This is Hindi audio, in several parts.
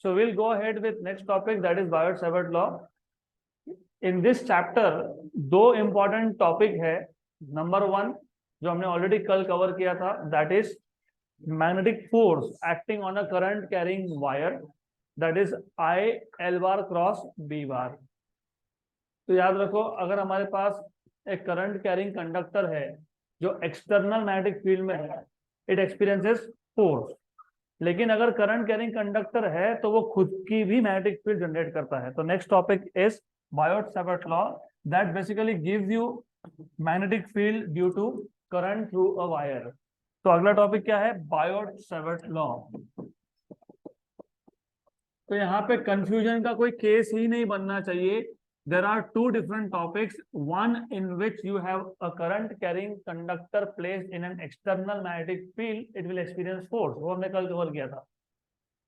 So we'll go ahead with next topic, that is Biot-Savart law. In this chapter दो important topic है. Number one जो हमने already कल cover किया था, that is magnetic force acting on a current carrying wire, that is I L bar cross B bar. तो याद रखो, अगर हमारे पास एक करंट कैरिंग कंडक्टर है जो एक्सटर्नल मैग्नेटिक फील्ड में है, इट एक्सपीरियंसेस फोर्स. लेकिन अगर करंट कैरिंग कंडक्टर है तो वो खुद की भी मैग्नेटिक फील्ड जनरेट करता है. तो next topic is Biot-Savart law, that basically gives you magnetic field due to current through a wire. तो अगला टॉपिक क्या है? Biot-Savart law. तो यहाँ पे कंफ्यूजन का कोई केस ही नहीं बनना चाहिए. There are two different topics, one in which you have a current carrying conductor placed in an external magnetic field, it will experience force. वो हमने कल कवर किया था.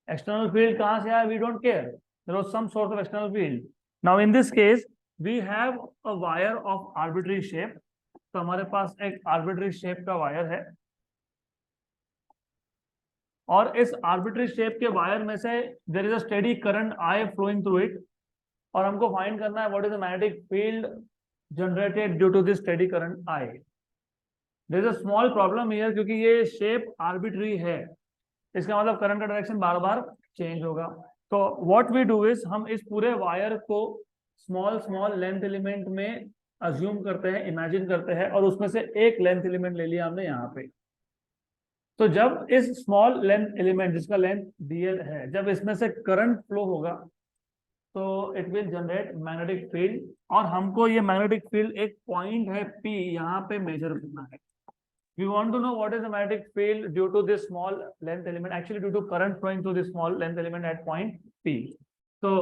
External field कहाँ से आया? We don't care. There was some sort of external field. Now in this case we have a wire of arbitrary shape. तो हमारे पास एक arbitrary shape का wire है और इस arbitrary shape के wire में से there is a steady current I flowing through it. और हमको फाइंड करना है what is the magnetic field generated due to this steady current I. There is a small problem here, क्योंकि ये शेप आर्बिट्री है, इसका मतलब करंट का डायरेक्शन बार बार चेंज होगा. तो व्हाट वी डू इज हम इस पूरे वायर को स्मॉल स्मॉल लेंथ एलिमेंट में अज्यूम करते हैं, इमेजिन करते हैं, और उसमें से एक लेंथ एलिमेंट ले लिया हमने यहाँ पे. तो जब इस स्मॉल लेंथ एलिमेंट जिसका लेंथ dl है, जब इसमें से करंट फ्लो होगा तो it will generate magnetic field. और हमको ये मैग्नेटिक फील्ड एक पॉइंट है P यहाँ पे मेजर करना है. We want to know what is the magnetic field due to this small length element, actually due to current flowing through this small length element at point P. तो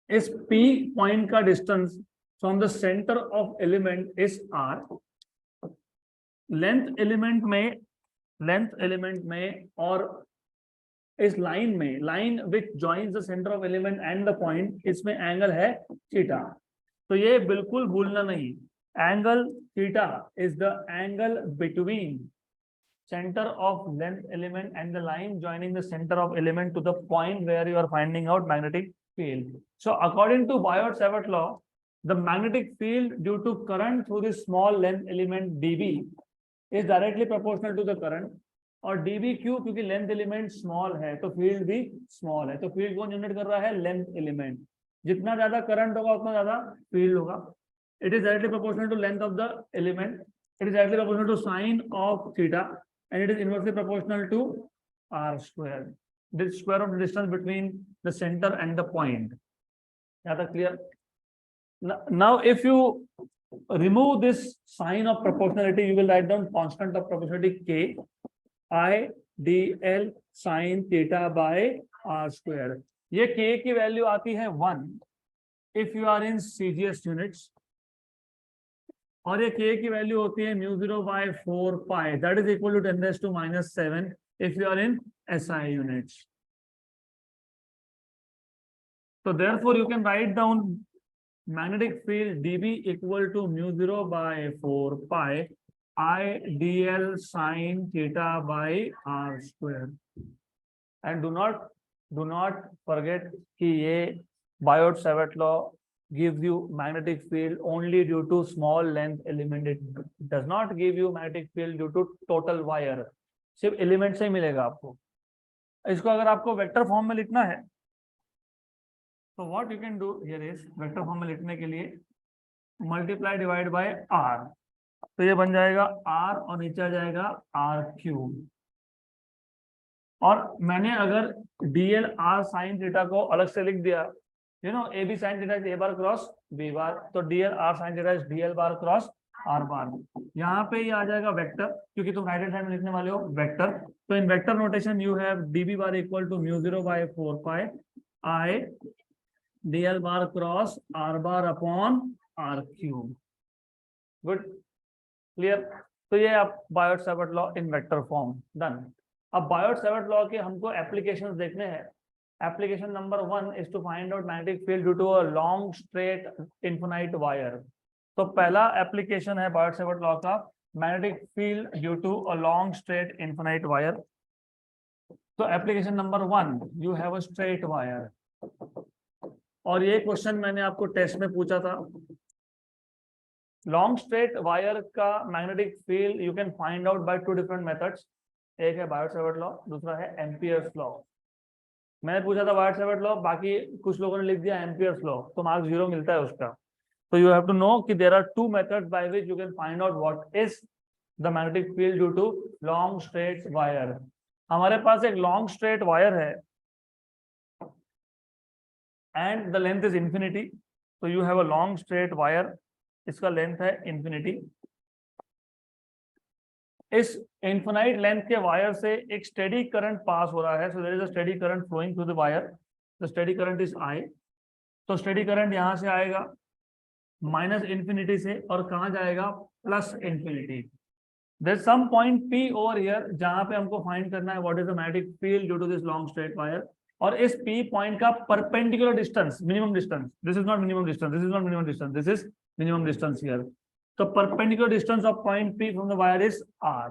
इस P पॉइंट का distance from the centre of element is R. Length element में और इस लाइन में, line which joins the centre of element and the point, इसमें एंगल है थीटा. तो ये बिल्कुल भूलना नहीं, angle theta is the angle between centre of length element and the line joining the centre of element to the point where you are finding out magnetic field. So according to Biot-Savart law, the magnetic field due to current through this small length element dB is directly proportional to the current. और dB क्यों? क्योंकि लेंथ एलिमेंट स्मॉल है तो फील्ड भी स्मॉल है. तो फील्ड कौन जनरेट कर रहा है? Length element. जितना ज्यादा करंट होगा उतना ज्यादा फील्ड होगा. It is directly proportional to length of the element, it is directly proportional to sine of theta, and it is inversely proportional to r square, the square of the distance between the centre and the point. यहाँ तक clear? Now if you remove this sign of proportionality, you will write down constant of proportionality k I dl sin theta by r square. ये k की वैल्यू आती है 1 if you are in CGS units, और ये k की वैल्यू होती है μ0 by 4 pi, that is equal to 10 raised to -7 if you are in SI units. So therefore you can write down magnetic field dB equal to μ0 by 4 pi I dl sin theta by r square. And do not forget कि ये Biot-Savart law gives you magnetic field only due to small length element. It does not give you magnetic field due to total wire. सिर्फ एलिमेंट से ही मिलेगा आपको. इसको अगर आपको वेक्टर फॉर्म में लिखना है तो what you can do here is, vector form में लिखने के लिए मल्टीप्लाई डिवाइड बाय r. तो ये बन जाएगा r और नीचे आ जाएगा r³. और मैंने अगर dl r sin थीटा को अलग से लिख दिया, you know a b sin theta is a bar cross b बार, तो dl r sin theta is dl bar cross r बार. यहाँ पे ये आ जाएगा वेक्टर, क्योंकि तुम राइट हैंड साइड में लिखने वाले हो वेक्टर. तो in vector notation you have db bar equal to μ0 by 4 pi I dl bar cross r bar upon r³. Good, clear? तो ये आप Biot-Savart law in vector form done. अब Biot-Savart लॉ के हमको एप्लीकेशंस देखने हैं. Application number 1 is to find out magnetic field due to a long straight infinite wire. तो पहला एप्लीकेशन है Biot-Savart लॉ का, magnetic field due to a long straight infinite wire. तो application number 1, you have a straight wire, और ये क्वेश्चन मैंने आपको टेस्ट में पूछा था। लॉन्ग स्ट्रेट वायर का magnetic field you can find out by 2 different methods. एक है बायोट-सावर्ट लॉ, दूसरा है एम्पियर्स लॉ। मैंने पूछा था बायोट-सावर्ट लॉ, बाकी कुछ लोगों ने लिख दिया एम्पियर्स लॉ, तो मार्क 0 मिलता है उसका। तो यू हैव टू नो कि there are 2 methods by which you can find out what is the magnetic field due to long straight wire. हमारे पास एक लॉन्ग स्ट्रेट वायर है and the length is infinity. तो you have a long straight wire, इसका लेंथ है इंफिनिटी। इस इनफिनाइट लेंथ के वायर से एक स्टेडी करंट पास हो रहा है, so there is a steady current flowing through the wire, the steady current is I. तो स्टेडी करंट यहां से आएगा माइनस इंफिनिटी से, और कहां जाएगा, plus infinity. There some point P over here, जहां पे हमको फाइंड करना है what is the magnetic field due to this long straight wire. और इस P पॉइंट का perpendicular distance, minimum distance, this is not minimum distance, this is not minimum distance, this is minimum distance here. तो perpendicular distance of point P from the wire is R।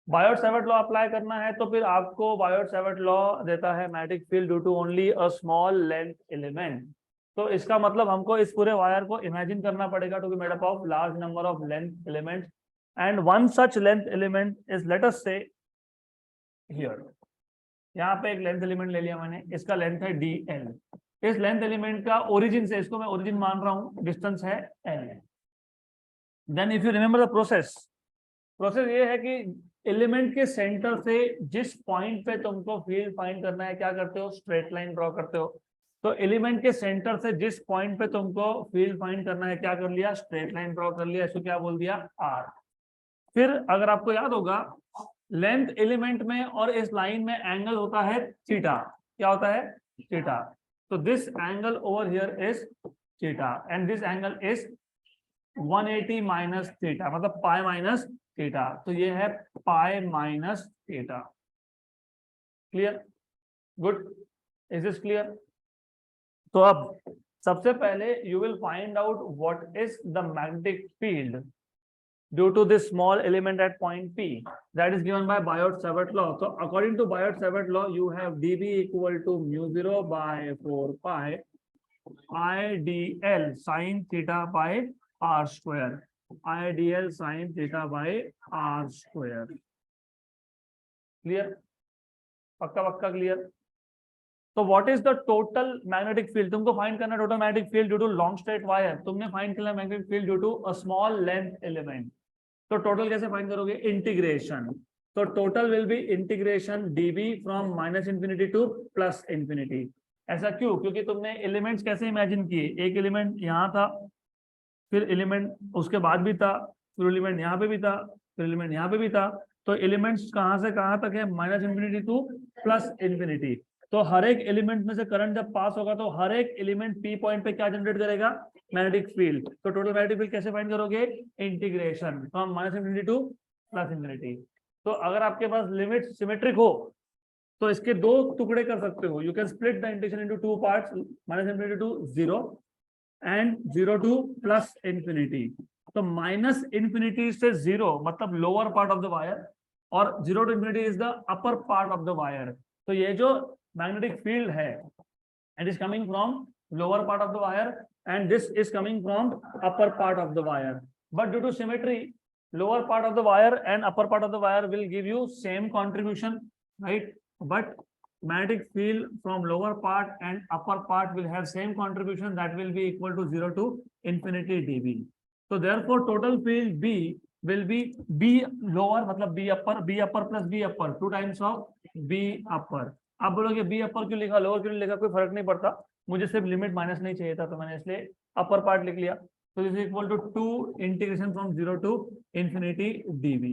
Biot Savart law apply करना है तो फिर आपको बायोट-सावर्ट लॉ देता है magnetic field due to only a small length element. तो इसका मतलब हमको इस पूरे वायर को इमेजिन करना पड़ेगा to be made up of large number of length elements, and one such length element is, let us say here, यहाँ पे एक लेंथ एलिमेंट ले लिया मैंने, इसका लेंथ है DL। इस लेंथ एलिमेंट का ओरिजिन से, इसको मैं ओरिजिन मान रहा हूँ, डिस्टेंस है L। Then if you remember the process, process ये है कि एलिमेंट के सेंटर से जिस पॉइंट पे तुमको फील्ड फाइंड करना है, क्या करते हो, स्ट्रेट लाइन ड्रॉ करते हो। तो एलिमेंट के सेंटर से जिस पॉइंट पे तुमको फील्ड फाइंड करना है, क्या कर लिया, स्ट्रेट लाइन ड्रॉ कर लिया, इसको क्या बोल दिया, R। फिर अगर आपको याद होगा, लेंथ एलिमेंट में और इस लाइन में एंगल होता है थीटा। क्या होता है, थीटा। तो this angle over here is theta, and this angle is 180 minus theta, मतलब पाई माइनस थीटा। तो ये है पाई minus theta. Clear, good, is this clear? तो अब सबसे पहले you will find out what is the magnetic field due to this small element at point P, that is given by Biot-Savart law. So according to Biot-Savart law, you have dB equal to mu 0 by 4 pi IDL sin theta by R square, IDL sin theta by R square. Clear? पक्का पक्का क्लियर? तो what is the total magnetic field, तुमको फाइंड करना total magnetic field due to long straight wire. तुमने फाइंड करना magnetic field due to a small length element. तो टोटल कैसे फाइंड करोगे, इंटीग्रेशन। तो total will be integration dB from minus infinity to plus infinity. ऐसा क्यों, क्योंकि तुमने एलिमेंट्स कैसे इमेजिन किए, एक एलिमेंट यहाँ था, फिर एलिमेंट उसके बाद भी था, फिर एलिमेंट यहाँ पे भी था, फिर एलिमेंट यहाँ पे भी था। तो एलिमेंट्स कहाँ से कहाँ तक है, minus infinity to plus infinity. तो हर एक एलिमेंट में से करंट जब पास होगा तो हर एक एलिमेंट P पॉइंट पे क्या जनरेट करेगा, मैग्नेटिक फील्ड। तो टोटल मैग्नेटिक फील्ड कैसे फाइंड करोगे, integration from minus infinity to plus infinity. तो अगर आपके पास लिमिट सिमेट्रिक हो तो इसके 2 टुकड़े कर सकते हो, you can split the integration into 2 parts, minus infinity to 0 and 0 to plus infinity. तो माइनस इंफिनिटी से 0 मतलब lower part of the wire, और 0 to infinity is the upper part of the wire. तो ये जो मैग्नेटिक फील्ड है, it is coming from lower part of the wire and this is coming from upper part of the wire, but due to symmetry, lower part of the wire and upper part of the wire will give you same contribution, right? But magnetic field from lower part and upper part will have same contribution, that will be equal to 0 to infinity dB. So therefore total field B will be B lower मतलब B upper plus B upper 2 times of B upper। आप बोलोगे B upper क्यों लिखा, लोअर क्यों लिखा, कोई फर्क नहीं पड़ता, मुझे सिर्फ लिमिट माइनस नहीं चाहिए था, तो मैंने इसलिए अपर पार्ट लिख लिया। तो this is equal to 2 integration from 0 to infinity dB।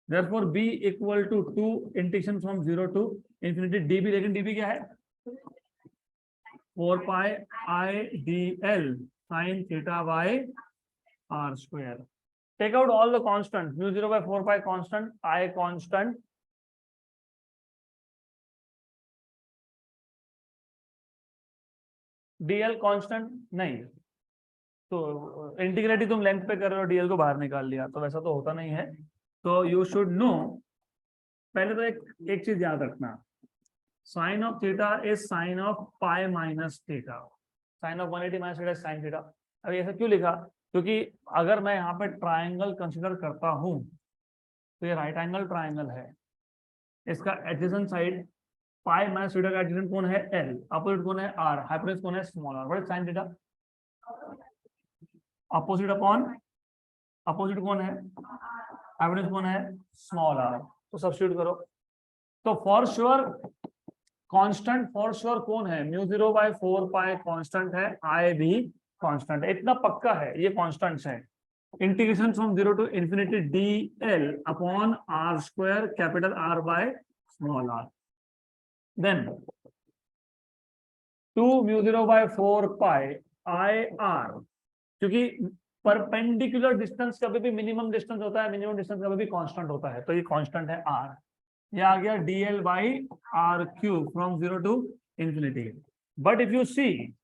Therefore B equal to 2 integration from 0 to infinity dB। लेकिन dB क्या है, 4 pi IDL sin theta by R square। Take out all the constants, mu 0 by 4 pi constant, I constant, DL constant नहीं। तो इंटीग्रेटी तुम लेंथ पे कर रहे हो, DL को बाहर निकाल लिया, तो वैसा तो होता नहीं है। तो यू शुड नो पहले तो एक चीज याद रखना, sine of theta is sine of pi minus theta, sine of 180 minus theta sine theta. अब ऐसा क्यों लिखा, क्योंकि अगर मैं यहाँ पे ट्राइंगल कंसिडर करता हूँ तो ये राइट एंगल ट्राइंगल है, इसका एडजेसेंट साइड पाई माइनस थीटा का एडजेसेंट कौन है एल, अपोजिट कौन है आर, हाइपोटेन्यूज कौन है small R, what is sine theta, opposite upon opposite कौन है, हाइपोटेन्यूज कौन है स्मॉल आर, तो सब्स्टिट्यूट करो। तो for sure constant for sure कौन है, μ0/4 पाई कांस्टेंट है, आई भी कांस्टेंट है, इतना पक्का है ये कांस्टेंट्स है। Integration from 0 to infinity D L upon R square capital R by small R, then 2 μ0/4 pi I R, क्योंकि परपेंडिकुलर डिस्टेंस कभी भी मिनिमम डिस्टेंस होता है, मिनिमम डिस्टेंस कभी भी कांस्टेंट होता है, तो ये कांस्टेंट है आर, ये आ गया dl/r³ from 0 to infinity. But if you see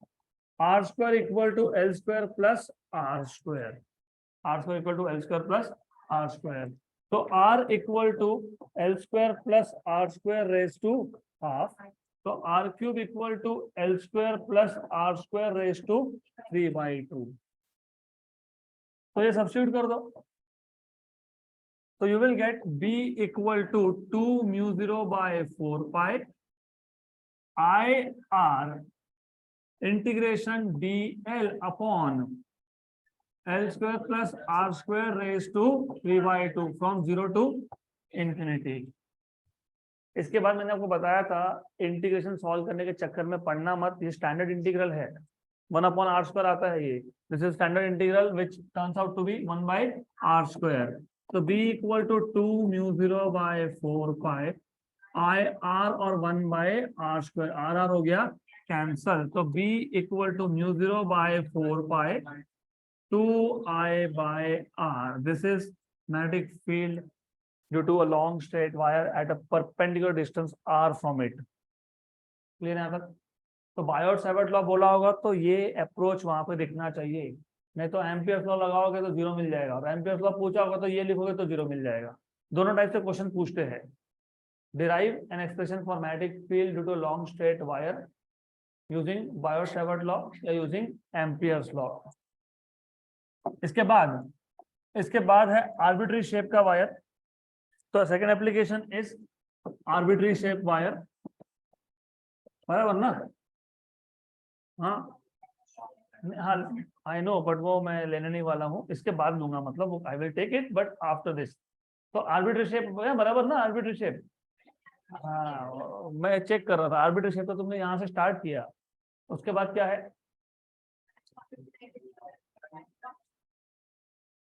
r square equal to L square plus R square, r square equal to L square plus R square, तो r equal to L square plus R square raise to half, तो r³ equal to L square plus R square raise to 3/2, तो ये सब्स्टिट्यूट कर दो, तो you will get b equal to 2 μ0/4 pi I r integration dl upon l square plus r square raised to 3/2 from 0 to infinity। इसके बाद मैंने आपको बताया था इंटीग्रेशन सॉल्व करने के चक्कर में पढ़ना मत, ये स्टैंडर्ड इंटीग्रल है, 1/r² आता है ये, this is standard integral which turns out to be 1/r²। तो b equal to 2 μ0/4 pi I R और 1/r², आर हो गया कैंसल, तो b equal to μ0/4 pi 2I/r, this is magnetic field due to a long straight wire at a perpendicular distance r from it। Clear है तक? तो बायोट-सावर्ट लॉ बोला होगा तो ये अप्रोच वहां पे दिखना चाहिए, नहीं तो एम्पियर्स लॉ लगाओगे तो 0 मिल जाएगा, और एम्पियर्स लॉ पूछा होगा तो ये लिखोगे तो 0 मिल जाएगा। दोनों टाइप से क्वेश्चन पूछते हैं। Derive an expression for magnetic field due to long straight wire using Biot Savart law या यूजिंग एम्पियर्स लॉ। इसके बाद है आर्बिट्री शेप का वायर। तो second application is arbitrary shape wire, बराबर ना? हाँ आई नो, बट वो मैं लेने नहीं वाला हूँ, इसके बाद लूंगा, मतलब I will take it but after this. तो आर्बिट्री शेप बराबर ना, आर्बिट्री शेप, हाँ मैं चेक कर रहा था, आर्बिट्री शेप तो तुमने यहाँ से स्टार्ट किया, उसके बाद क्या है?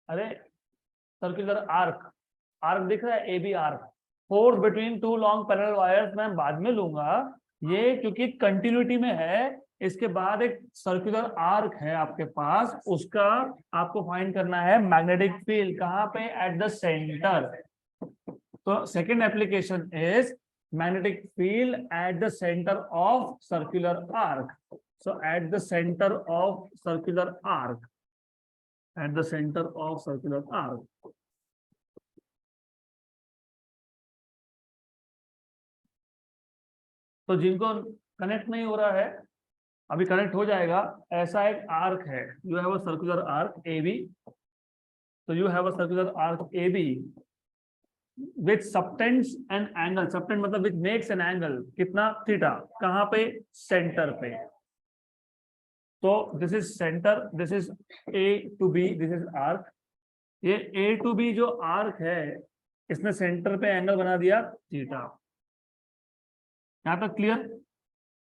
अरे सर्कुलर आर्क, आर्क दिख रहा है, A B arc, force between two long parallel wires मैं बाद में लूंगा, ये क्योंकि कंटिन्यूटी में है। इसके बाद एक सर्कुलर आर्क है आपके पास, उसका आपको फाइंड करना है मैग्नेटिक फील्ड, कहाँ पे? At the centre. तो second application is magnetic field at the centre of circular arc. So at the centre of circular arc, at the centre of circular arc. तो जिनको कनेक्ट नहीं हो रहा है, अभी कनेक्ट हो जाएगा। ऐसा एक आर्क है, you have a circular arc A B, तो you have a circular arc A B with subtends an angle, subtend मतलब विच मेक्स एन एंगल, कितना? थीटा, कहाँ पे? सेंटर पे। तो this is centre, this is A to B, this is arc. ये ए टू बी जो आर्क है, इसने सेंटर पे एंगल बना दिया थीटा। यहां तक क्लियर?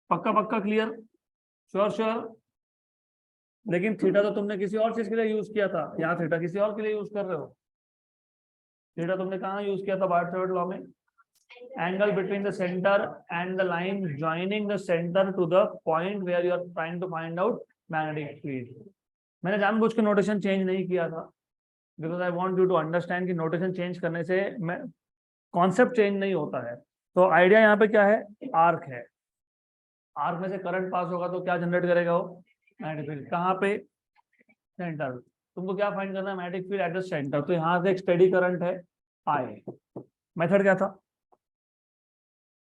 पक्का पक्का क्लियर? Sure sure? लेकिन थीटा तो तुमने किसी और चीज के लिए यूज किया था, यहाँ थीटा किसी और के लिए यूज कर रहे हो। थीटा तुमने कहाँ यूज किया था बायोट-सावर्ट लॉ में? Angle between the centre and the line joining the centre to the point where you are trying to find out magnetic field. मैंने जानबूझ के नोटेशन चेंज नहीं किया था, because I want you to understand कि नोटेशन चेंज करने से मैं कॉन्सेप्ट चेंज नहीं होता है। तो आइडिया यहाँ पे क्या है? आर्क है, आर्क में से करंट पास होगा तो क्या जनरेट करेगा वो? Magnetic field. कहाँ पे? सेंटर। तुमको क्या फाइंड करना है? Magnetic field at the centre. तो यहाँ से एक स्टेडी करंट है आई। मेथड क्या था?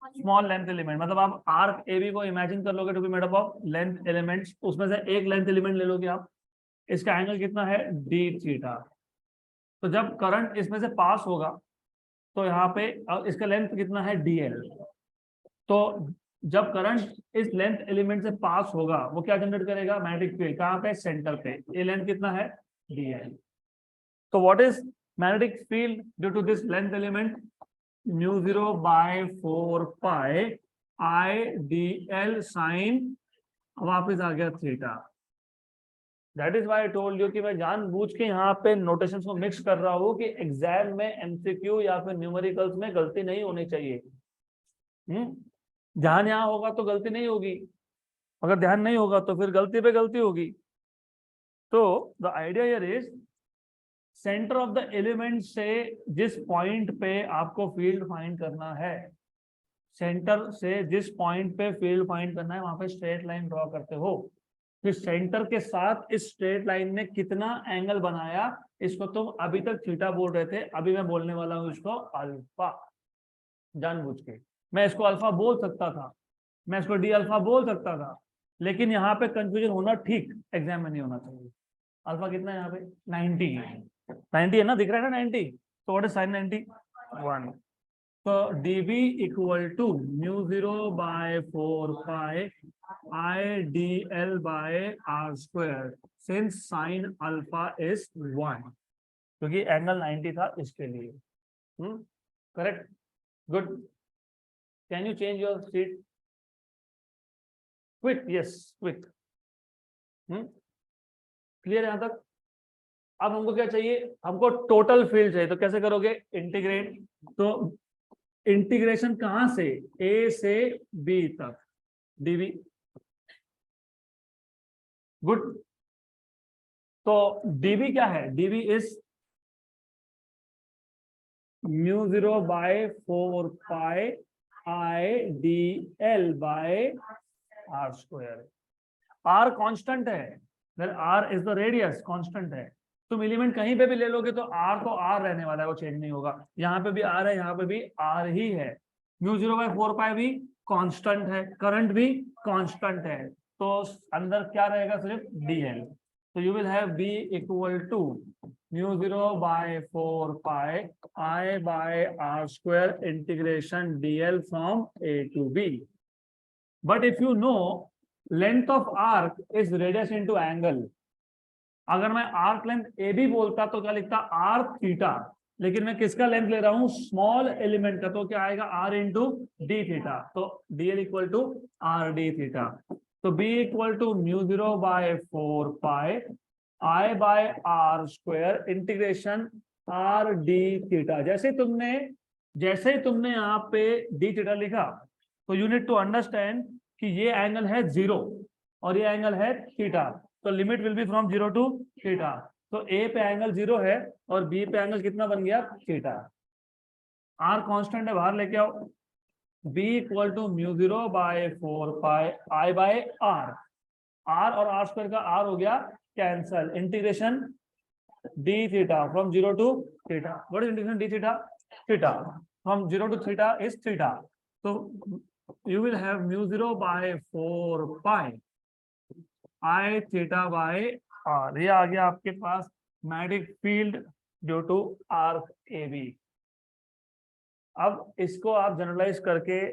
स्मॉल लेंथ एलिमेंट, मतलब आप आर्क ए बी को इमेजिन कर लोगे to be made up of length elements, उसमें से एक लेंथ एलिमेंट ले लोगे आप, इसका एंगल कितना है डी थीटा। तो जब करंट इसमें से पास होगा तो यहाँ पे इसका लेंथ कितना है डीएल, तो जब करंट इस लेंथ एलिमेंट से पास होगा वो क्या जनरेट करेगा, मैग्नेटिक फील्ड, कहाँ पे, सेंटर पे, ये लेंथ कितना है डीएल। तो what is magnetic field due to this length element, mu 0 by 4 pi I D L sine, वापिस आ गया थीटा। That is why I told you कि मैं जानबूझ के यहाँ पे नोटेशंस को मिक्स कर रहा हूँ कि एग्जाम में एमसीक्यू या फिर न्यूमेरिकल्स में गलती नहीं होनी चाहिए। ध्यान यहाँ होगा तो गलती नहीं होगी, अगर ध्यान नहीं होगा तो फिर गलती पे गलती होगी। तो the idea here is centre of the element से जिस पॉइंट पे आपको फील्ड फाइंड करना है, सेंटर से जिस पॉइंट पे फील्ड फाइंड करना है वहां पे स्ट्रेट लाइन ड्रॉ करते हो, फिर सेंटर के साथ इस स्ट्रेट लाइन ने कितना एंगल बनाया, इसको तुम अभी तक थीटा बोल रहे थे, अभी मैं बोलने वाला हूं इसको अल्फा। जानबूझ के मैं इसको अल्फा बोल सकता था, मैं इसको डी अल्फा बोल सकता था, लेकिन यहाँ पे कंफ्यूजन होना ठीक एग्जाम में नहीं होना चाहिए। अल्फा कितना है यहाँ पे 90 है ना, दिख रहा है ना 90, तो व्हाट इज साइन 90 1। तो dv equal to mu 0 by 4 pi I D L by R square, since sine alpha is 1, क्योंकि एंगल 90 था इसके लिए। Correct, good. Can you change your seat quick, yes quick. Clear यहां तक। अब हमको क्या चाहिए, हमको टोटल फील्ड चाहिए, तो कैसे करोगे, इंटीग्रेट। तो इंटीग्रेशन कहां से, ए से बी तक, डीवी, गुड। तो डीवी क्या है, DV is mu 0 by 4 pi I D L by R square. R constant है, R is the radius, constant है। तुम एलिमेंट कहीं पे भी ले लोगे तो आर रहने वाला है, वो चेंज नहीं होगा। यहाँ पे भी आर है, यहाँ पे भी आर ही है। म्यू 0 बाय 4 पाई भी कांस्टेंट है, करंट भी कांस्टेंट है, तो अंदर क्या रहेगा, सिर्फ डीएल। तो you will have B equal to mu 0 by 4 pi I by R square integration d l from A to B. But if you know length of arc is radius into angle, अगर मैं आर्क लेंथ ए बी बोलता तो क्या लिखता, आर थीटा, लेकिन मैं किसका लेंथ ले रहा हूं, स्मॉल एलिमेंट का, तो क्या आएगा आर इंटू डी थीटा। तो DL equal to R D theta. तो B equal to mu 0 by 4 pi I by R square integration R D theta. जैसे ही तुमने यहाँ पे डी थीटा लिखा, तो यू नीड टू अंडरस्टैंड कि ये एंगल है 0 और ये एंगल है थीटा, तो limit will be from 0 to theta. तो ए पे एंगल 0 है और बी पे एंगल कितना बन गया, थीटा। आर कांस्टेंट है, बाहर लेके आओ। B equal to mu 0 by 4 pi I by R, R और आर स्क्वायर का आर हो गया cancel, integration D theta from 0 to theta. What is integration D theta, theta from 0 to theta is theta. तो you will have mu 0 by 4 pi I theta by R, ये आ गया आपके पास magnetic field due to arc A B. अब इसको आप जनरलाइज करके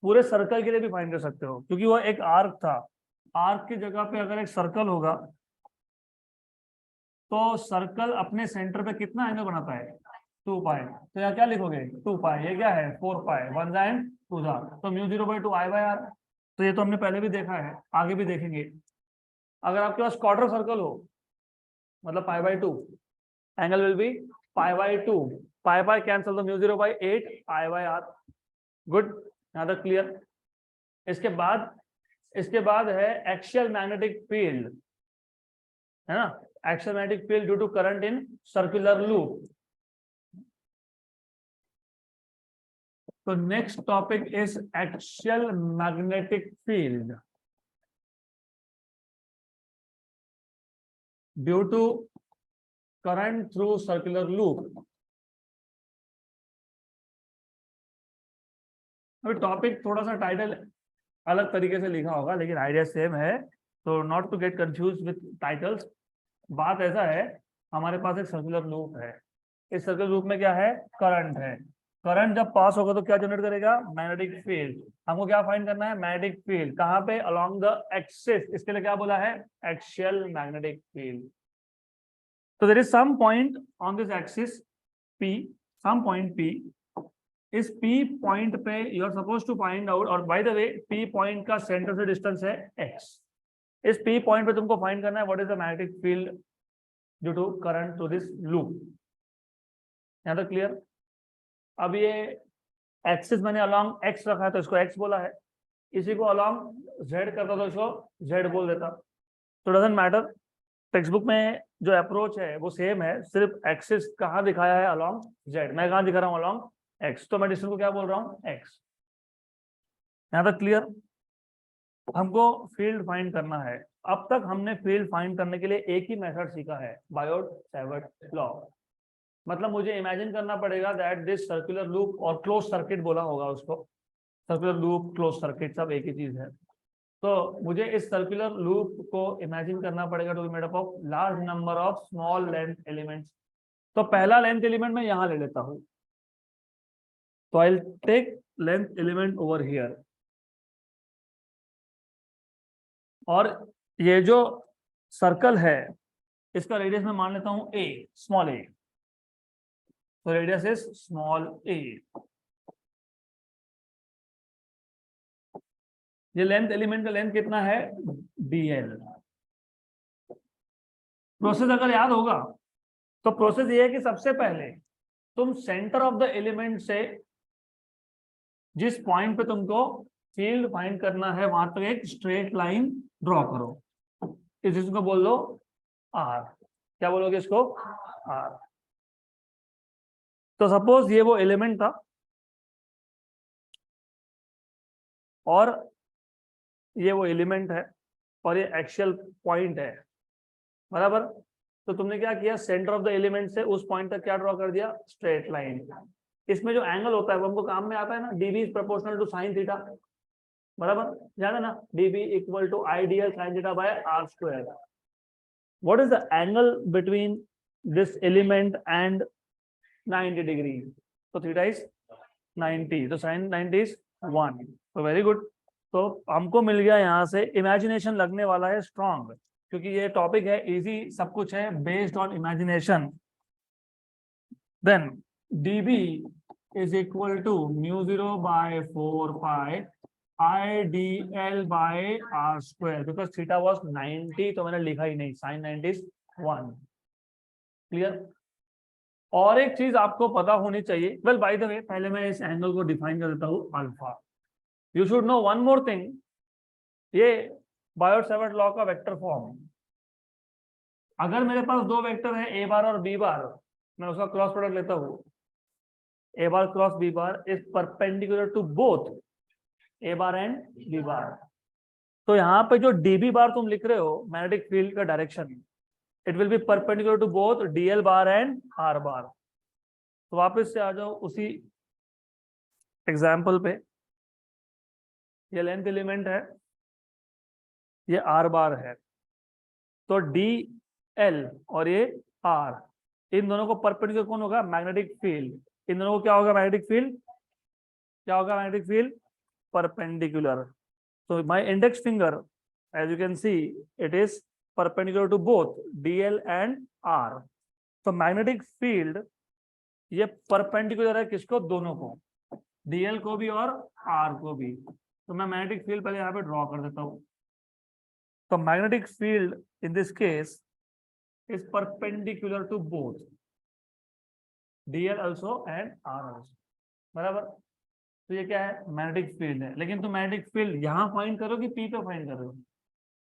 पूरे सर्कल के लिए भी फाइंड कर सकते हो, क्योंकि वो एक आर्क था, आर्क की जगह पे अगर एक सर्कल होगा तो सर्कल अपने सेंटर पे कितना एंगल बनाता है, 2 पाई। तो यहाँ क्या लिखोगे, 2 पाई, ये क्या है 4 पाई, 1 एंड 2 जा, तो mu 0 by 2 I by R. तो ये तो हमने पहले भी देखा है, आगे भी देखेंगे। अगर आपके पास क्वार्टर सर्कल हो, मतलब pi by 2, angle will be pi by 2, pi pi cancel, तो mu 0 by 8 I by R. Good, यहाँ तक क्लियर। इसके बाद है एक्सियल मैग्नेटिक फील्ड, है ना, axial magnetic field due to current in circular loop. तो next topic is axial magnetic field due to current through circular loop। अभी टॉपिक थोड़ा सा टाइटल अलग तरीके से लिखा होगा लेकिन आइडिया सेम है, तो not to get confuse with titles. बात ऐसा है, हमारे पास एक सर्कुलर लूप है, इस सर्कुलर लूप में क्या है, करंट है। करंट जब पास होगा तो क्या जनरेट करेगा, मैग्नेटिक फील्ड। हमको क्या फाइंड करना है, मैग्नेटिक फील्ड कहाँ पे, अलोंग द एक्सिस, इसके लिए क्या बोला है, एक्सियल मैग्नेटिक फील्ड। तो there is some point on this axis P, some point P, इस P पॉइंट पे you are suppose to find out, और by the way P point का सेंटर से डिस्टेंस है x। इस P पॉइंट पे तुमको फाइंड करना है what is the magnetic field due to current through this loop. यहाँ तक क्लियर। अब ये एक्सिस मैंने अलोंग x रखा है तो इसको x बोला है, इसी को अलोंग z करता तो इसको z बोल देता। तो डजंट मैटर, टेक्स्ट बुक में जो अप्रोच है वो सेम है, सिर्फ एक्सिस कहाँ दिखाया है, अलोंग z, मैं कहाँ दिखा रहा हूँ, अलोंग x, तो मैं डिस्टेंस को क्या बोल रहा हूँ, x। यहाँ तक क्लियर। हमको फील्ड फाइंड करना है। अब तक हमने फील्ड फाइंड करने के लिए एक ही मेथड सीखा है, बायोट-सैवर्ट लॉ। मतलब मुझे इमेजिन करना पड़ेगा दैट दिस सर्कुलर लूप, और क्लोज सर्किट बोला होगा उसको, सर्कुलर लूप क्लोज सर्किट सब एक ही चीज है। तो मुझे इस सर्कुलर लूप को इमेजिन करना पड़ेगा to be made up of large number of small length elements. तो पहला लेंथ एलिमेंट मैं यहां ले लेता हूं, तो I will take length element over here, और ये जो सर्कल है इसका रेडियस मैं मान लेता हूं a, स्मॉल a, तो रेडियस इज स्मॉल a। ये लेंथ एलिमेंट का लेंथ कितना है, dl। प्रोसेस अगर याद होगा तो प्रोसेस ये है कि सबसे पहले तुम सेंटर ऑफ द एलिमेंट से जिस पॉइंट पे तुमको फील्ड फाइंड करना है वहां तक एक स्ट्रेट लाइन ड्रॉ करो, इसको बोल दो r। क्या बोलोगे इसको, r। तो सपोज ये वो एलिमेंट था और ये वो एलिमेंट है और ये एक्सियल पॉइंट है, बराबर। तो तुमने क्या किया, सेंटर ऑफ द एलिमेंट से उस पॉइंट तक क्या ड्रॉ कर दिया, स्ट्रेट लाइन। इसमें जो एंगल होता है वो हमको काम में आता है ना, dB is proportional to sine theta, बराबर, याद है ना, dB equal to ideal sine theta by r square. What is the angle between this element and 90 degree, तो थीटा इज 90, तो साइन 90 इज 1, तो वेरी गुड। तो हमको मिल गया यहाँ से, इमेजिनेशन लगने वाला है स्ट्रॉन्ग, क्योंकि ये टॉपिक है इजी, सब कुछ है based on imagination. Then dB is equal to μ0 by 4 pi IDL by r square, because theta was 90 तो मैंने लिखा ही नहीं, sin 90 is 1। क्लियर। और एक चीज आपको पता होनी चाहिए, वेल बाय द वे पहले मैं इस एंगल को डिफाइन कर देता हूँ, alpha. You should know one more thing, ये बायोट-सैवर्ट लॉ का वेक्टर फॉर्म, अगर मेरे पास दो वेक्टर है ए बार और बी बार, मैं उसका क्रॉस प्रोडक्ट लेता हूँ, A bar cross B bar is perpendicular to both A bar and B bar. तो यहाँ पे जो डीबी बार तुम लिख रहे हो मैग्नेटिक फील्ड का direction, it will be perpendicular to both d l bar and R bar. तो वापस से आ जाओ उसी एग्जाम्पल पे, ये लेंथ एलिमेंट है, ये आर बार है, तो डी एल और ये आर, इन दोनों को परपेंडिकुलर कौन होगा, मैग्नेटिक फील्ड। इन दोनों को क्या होगा, मैग्नेटिक फील्ड, क्या होगा, magnetic field perpendicular. so my index finger, as you can see, it is perpendicular to both dl and r। तो मैग्नेटिक फील्ड ये परपेंडिकुलर है किसको, दोनों को, dl को भी और r को भी। तो मैं मैग्नेटिक फील्ड पहले यहाँ पे ड्रॉ कर देता हूँ। तो magnetic field in this case is perpendicular to both dl also and r also, बराबर। तो ये क्या है, मैग्नेटिक फील्ड है। लेकिन तुम मैग्नेटिक फील्ड यहाँ फाइंड करो कि पी पे फाइंड करो,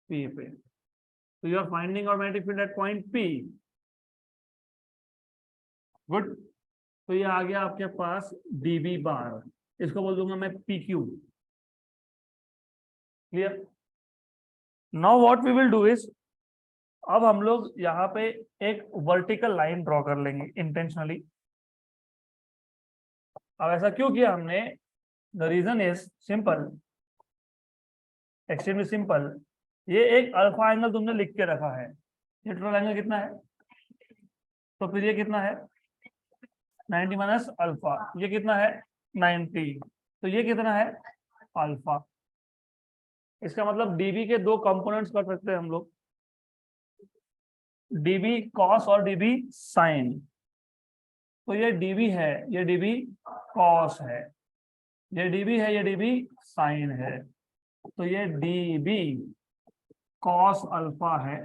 पी पे। तो यू आर फाइंडिंग और magnetic field eight point P, good. तो ये आ गया आपके पास dB बार, इसको बोल दूंगा मैं PQ। Clear. Now what we will do is, अब हम लोग यहाँ पे एक वर्टिकल लाइन ड्रॉ कर लेंगे इंटेंशनली। अब ऐसा क्यों किया हमने, the reason is simple, extremely simple. ये एक अल्फा एंगल तुमने लिख के रखा है, ये टोटल एंगल कितना है, तो फिर ये कितना है 90 माइनस अल्फा, ये कितना है 90, तो ये कितना है अल्फा। इसका मतलब डीबी के दो कंपोनेंट्स कर सकते हैं हम लोग, डीबी कॉस और डीबी साइन। तो ये डीबी है, ये डीबी कॉस है, ये डीबी है, ये डीबी साइन है। तो ये डीबी कॉस अल्फा है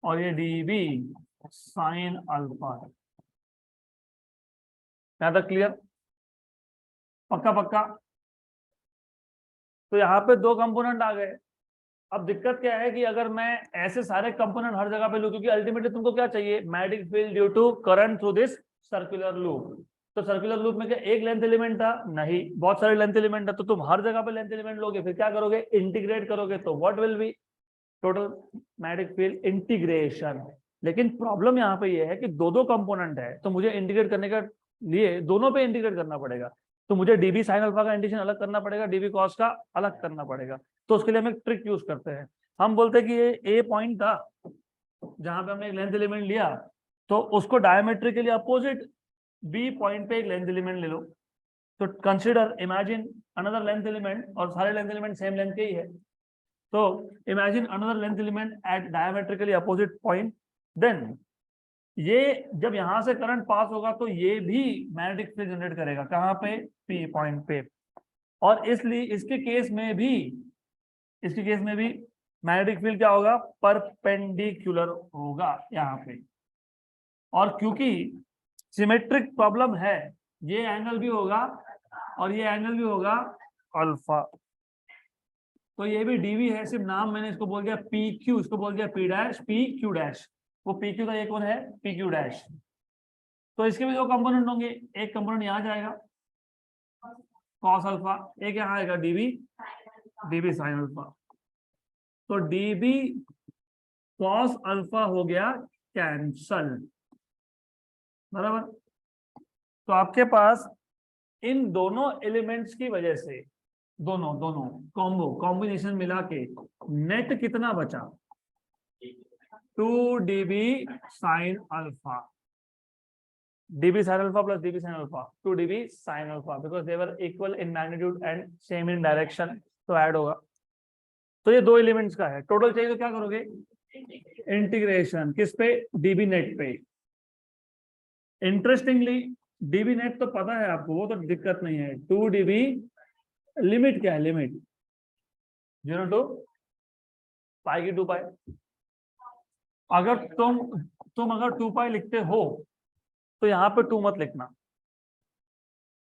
और ये डीबी साइन अल्फा है। यहां तक क्लियर, पक्का पक्का। तो यहाँ पे दो कंपोनेंट आ गए। अब दिक्कत क्या है कि अगर मैं ऐसे सारे कंपोनेंट हर जगह पे लूं, क्योंकि अल्टीमेटली तुमको क्या चाहिए, magnetic field due to current through this circular loop. तो सर्कुलर लूप में क्या एक लेंथ एलिमेंट था, नहीं, बहुत सारे लेंथ एलिमेंट है। तो तुम हर जगह पे लेंथ एलिमेंट लोगे, फिर क्या करोगे, इंटीग्रेट करोगे, तो what will be total magnetic field integration. लेकिन प्रॉब्लम यहाँ पे ये है कि दो दो कंपोनेंट है, तो मुझे इंटीग्रेट करने का लिए दोनों पे इंटीग्रेट करना पड़ेगा। तो मुझे डीबी साइन अल्फा का इंटीग्रेशन अलग करना पड़ेगा, डीबी कॉस का अलग करना पड़ेगा। तो उसके लिए हम एक ट्रिक यूज करते हैं। हम बोलते हैं कि ये ए पॉइंट था जहां पे हमने एक लेंथ एलिमेंट लिया, तो उसको डायमेट्रिकली अपोजिट बी पॉइंट पे एक लेंथ एलिमेंट ले लो। तो consider, imagine another length element, और सारे लेंथ एलिमेंट सेम लेंथ के ही है। तो imagine another length element at diametrically opposite point, then ये जब यहां से करंट पास होगा तो ये भी मैग्नेटिक फील्ड जनरेट करेगा, कहां पे, पी पॉइंट पे। और इसलिए इसके केस में भी मैग्नेटिक फील्ड क्या होगा, परपेंडिकुलर होगा यहाँ पे। और क्योंकि सिमेट्रिक प्रॉब्लम है, ये एंगल भी होगा और ये एंगल भी होगा अल्फा। तो ये भी डीवी है, सिर्फ नाम मैंने इसको बोल दिया पी क्यू, इसको बोल दिया P dash, P Q dash. वो पी क्यू का एक कौन है, पी क्यू डैश। तो इसके भी दो कंपोनेंट होंगे, एक कंपोनेंट यहाँ जाएगा कॉस अल्फा, एक यहाँ आएगा डीबी, डीबी साइन अल्फा। तो डीबी कॉस अल्फा हो गया कैंसल, बराबर। तो आपके पास इन दोनों एलिमेंट्स की वजह से, दोनों दोनों कॉम्बिनेशन मिला के नेट कितना बचा, 2 dB sine alpha, dB sin alpha plus dB sin alpha, 2 dB sin alpha, because they were equal in magnitude and same in direction, तो ऐड होगा। तो ये दो एलिमेंट्स का है, टोटल चाहिए तो क्या करोगे, इंटीग्रेशन किस पे, dB नेट पे। इंटरेस्टिंगली dB नेट तो पता है आपको, वो तो दिक्कत नहीं है। 2 dB लिमिट क्या है, लिमिट 0 to पाई की 2 पाई। अगर तुम अगर 2 पाई लिखते हो तो यहाँ पे 2 मत लिखना।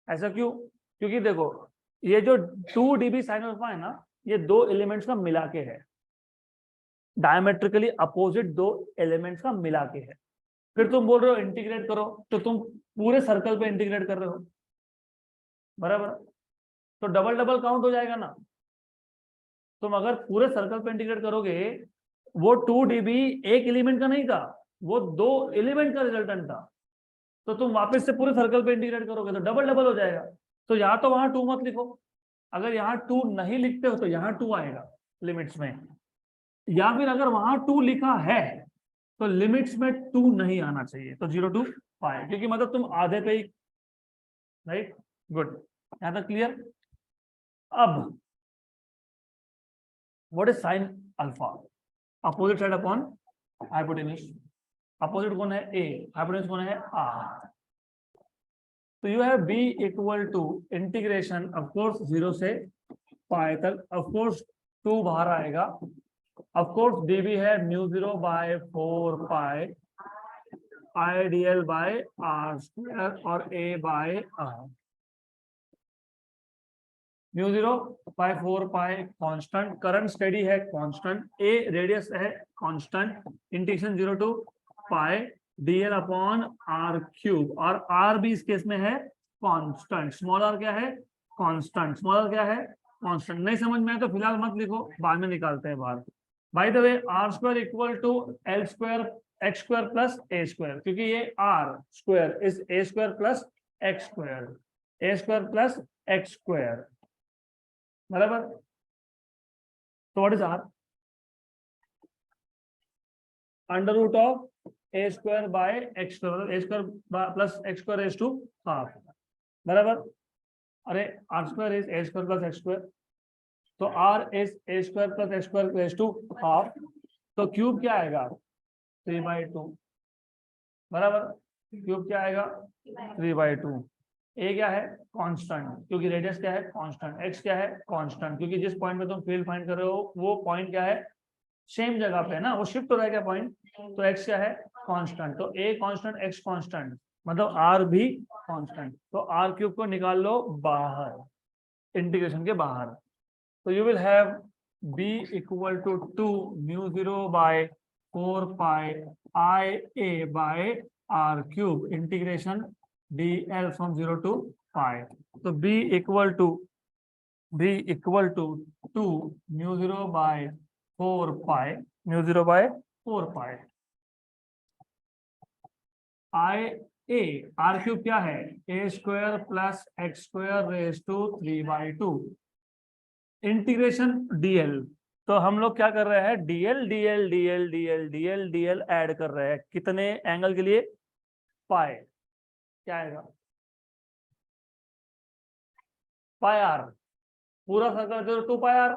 ऐसा क्यों, क्योंकि देखो ये जो 2 dB साइन अल्फा है ना, ये दो एलिमेंट्स का मिला के है, डायमेट्रिकली अपोजिट दो एलिमेंट्स का मिला के है। फिर तुम बोल रहे हो इंटीग्रेट करो, तो तुम पूरे सर्कल पे इंटीग्रेट कर रहे हो, बराबर। तो डबल डबल काउंट हो जाएगा ना। तुम अगर पूरे सर्कल पे इंटीग्रेट करोगे, वो 2 dB एक एलिमेंट का नहीं था, वो दो एलिमेंट का रिजल्टेंट था। तो तुम वापस से पूरे सर्कल पे इंटीग्रेट करोगे तो डबल डबल हो जाएगा। तो या तो वहां 2 मत लिखो, अगर यहाँ 2 नहीं लिखते हो तो यहाँ 2 आएगा लिमिट्स में, या फिर अगर वहां 2 लिखा है तो लिमिट्स में 2 नहीं आना चाहिए, तो 0 to पाई, क्योंकि मतलब तुम आधे पे ही, राइट, गुड, यहाँ तक क्लियर। अब what is sine alpha, opposite side upon hypotenuse. Opposite कौन है, ए, हाइपोटेन्यूज कौन है, आर। तो you have B equal to integration of course 0 से पाई तक, ऑफ कोर्स 2 बाहर आएगा, ऑफ कोर्स डीबी है μ0 by 4 pi I DL by R square और A by R. μ0 by 4 pi constant, current steady है कांस्टेंट, ए रेडियस है constant, integration 0 to pi dl upon R cube, और आर भी इस केस में है कांस्टेंट। स्मॉल आर क्या है, कांस्टेंट, स्मॉल आर क्या है, कांस्टेंट। नहीं समझ में आए तो फिलहाल मत लिखो, बाद में निकालते हैं बाहर। By the way R square equal to L square X square plus A square, क्योंकि ये R square is A square plus X square, A square plus X square, बराबर। तो what is R? Under root of A square by X square, A square plus X square raise to half, बराबर। अरे R square is A square plus X square, तो R is A square plus X square raise to half, तो क्यूब क्या आएगा 3/2, बराबर। क्यूब क्या आएगा 3/2। ए क्या है कांस्टेंट, क्योंकि रेडियस क्या है कांस्टेंट, एक्स क्या है कांस्टेंट, क्योंकि जिस पॉइंट पे तुम फील्ड फाइंड कर रहे हो वो पॉइंट क्या है सेम जगह पे है ना, वो शिफ्ट हो रहा है क्या पॉइंट, तो एक्स क्या है कांस्टेंट, तो ए कांस्टेंट एक्स कांस्टेंट मतलब आर भी कांस्टेंट, तो आर क्यूब को निकाल लो बाहर इंटीग्रेशन के बाहर, तो you will have B equal to 2 mu 0 by 4 pi I A by R cube integration dl from 0 to pi, तो b equal to 2 mu 0 by 4 pi, mu 0 by 4 pi i a, r cube क्या है a square plus X square raise to 3/2 integration dl, तो हम लोग क्या कर रहे हैं dl dl dl dl dl dl add कर रहे हैं, कितने एंगल के लिए पाई, क्या आएगा पाई आर, पूरा सर्कल जो 2 पाई आर,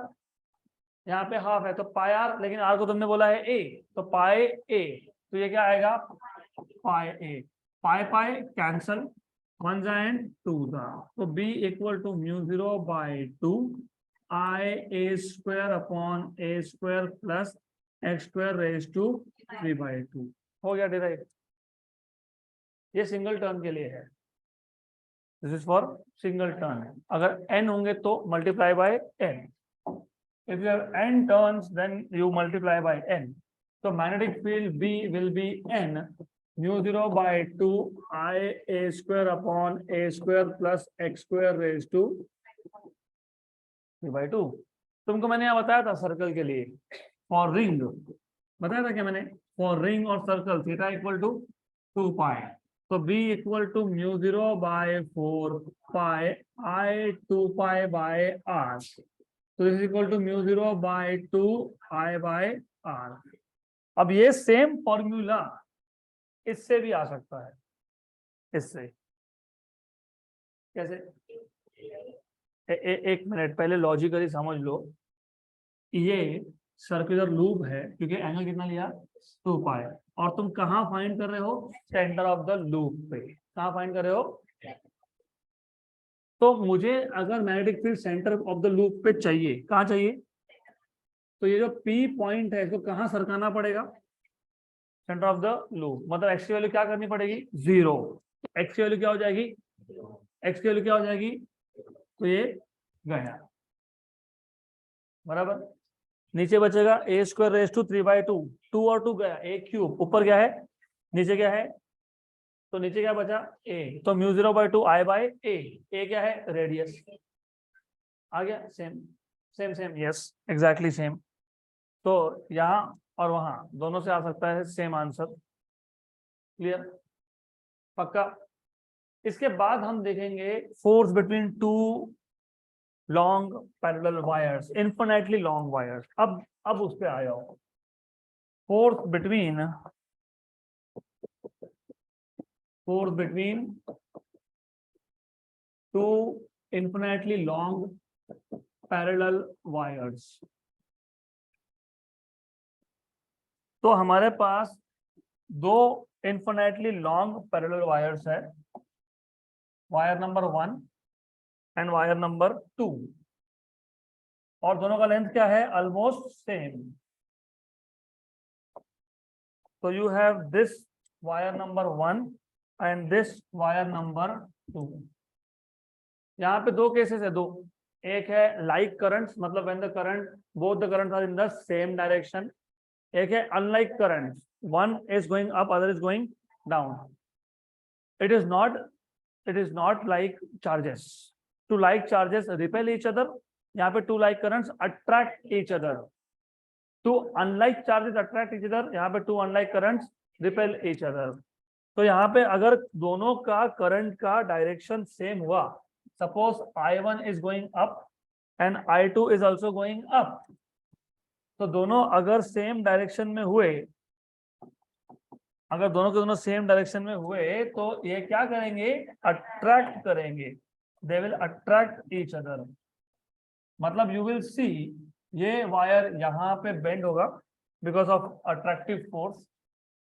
यहाँ पे हाफ है तो पाई आर, लेकिन आर को तुमने बोला है ए, तो पाई ए, तो ये क्या आएगा पाई ए, पाई पाई कैंसल, 1 एंड 2 जा, तो B equal to mu 0 by 2 I A square upon A square plus X square raise to 3/2 हो गया डिराइव। ये सिंगल टर्न के लिए है, this is for single turn, अगर n होंगे तो multiply by n, if you have n turns then you multiply by n, so magnetic field B will be n mu 0 by 2 I a square upon a square plus x square raised to 3/2। तुमको मैंने यहाँ बताया था सर्कल के लिए, फॉर रिंग बताया था क्या मैंने, फॉर रिंग और circle theta equal to 2 pi, तो b equal to mu 0 by 4 pi I 2 pi by r, तो this equal to mu 0 by 2 I by R. अब ये सेम फॉर्मूला इससे भी आ सकता है, इससे कैसे एक मिनट पहले लॉजिकली समझ लो, ये सर्कुलर लूप है क्योंकि एंगल कितना लिया 2 पाई, और तुम कहाँ फाइंड कर रहे हो सेंटर ऑफ द लूप पे, कहाँ फाइंड कर रहे हो, तो मुझे अगर magnetic field centre of the loop पे चाहिए, कहाँ चाहिए, तो ये जो P पॉइंट है इसको कहाँ सरकाना पड़ेगा सेंटर ऑफ द लूप, मतलब x की वैल्यू क्या करनी पड़ेगी 0, x की वैल्यू क्या हो जाएगी, x की वैल्यू क्या हो जाएगी, तो ये गया बराबर, नीचे बचेगा a स्क्वायर रेज टू 3/2, 2 और 2 गया, a क्यूब, ऊपर क्या है नीचे क्या है, तो नीचे क्या बचा a, तो mu 0 by 2 I by a क्या है रेडियस, आ गया same same same, yes exactly same, तो यहाँ और वहां दोनों से आ सकता है सेम आंसर, क्लियर पक्का। इसके बाद हम देखेंगे force between two long parallel wires, infinitely long wires, अब उस पे आ जाओ, force between to infinitely long parallel wires। तो हमारे पास दो infinitely long parallel wires है, wire number 1 and wire number 2, और दोनों का लेंथ क्या है ऑलमोस्ट सेम, तो you have this wire number 1 and this wire number 2। यहाँ पे दो केसेस है, दो, एक है लाइक करंट्स, मतलब when the current both the currents are in the same direction, एक है unlike currents, one is going up other is going down. It is not like charges, to like charges repel each other, यहाँ पे two like currents attract each other, two unlike charges attract each other, यहाँ पे two unlike currents repel each other. तो यहाँ पे अगर दोनों का करंट का डायरेक्शन सेम हुआ suppose I1 is going up and I2 is also going up, तो दोनों अगर सेम डायरेक्शन में हुए, अगर दोनों के दोनों सेम डायरेक्शन में हुए तो ये क्या करेंगे, अट्रैक्ट करेंगे, they will attract each other. मतलब यू विल सी ये वायर यहाँ पे बेंड होगा बिकॉज ऑफ अट्रैक्टिव फोर्स,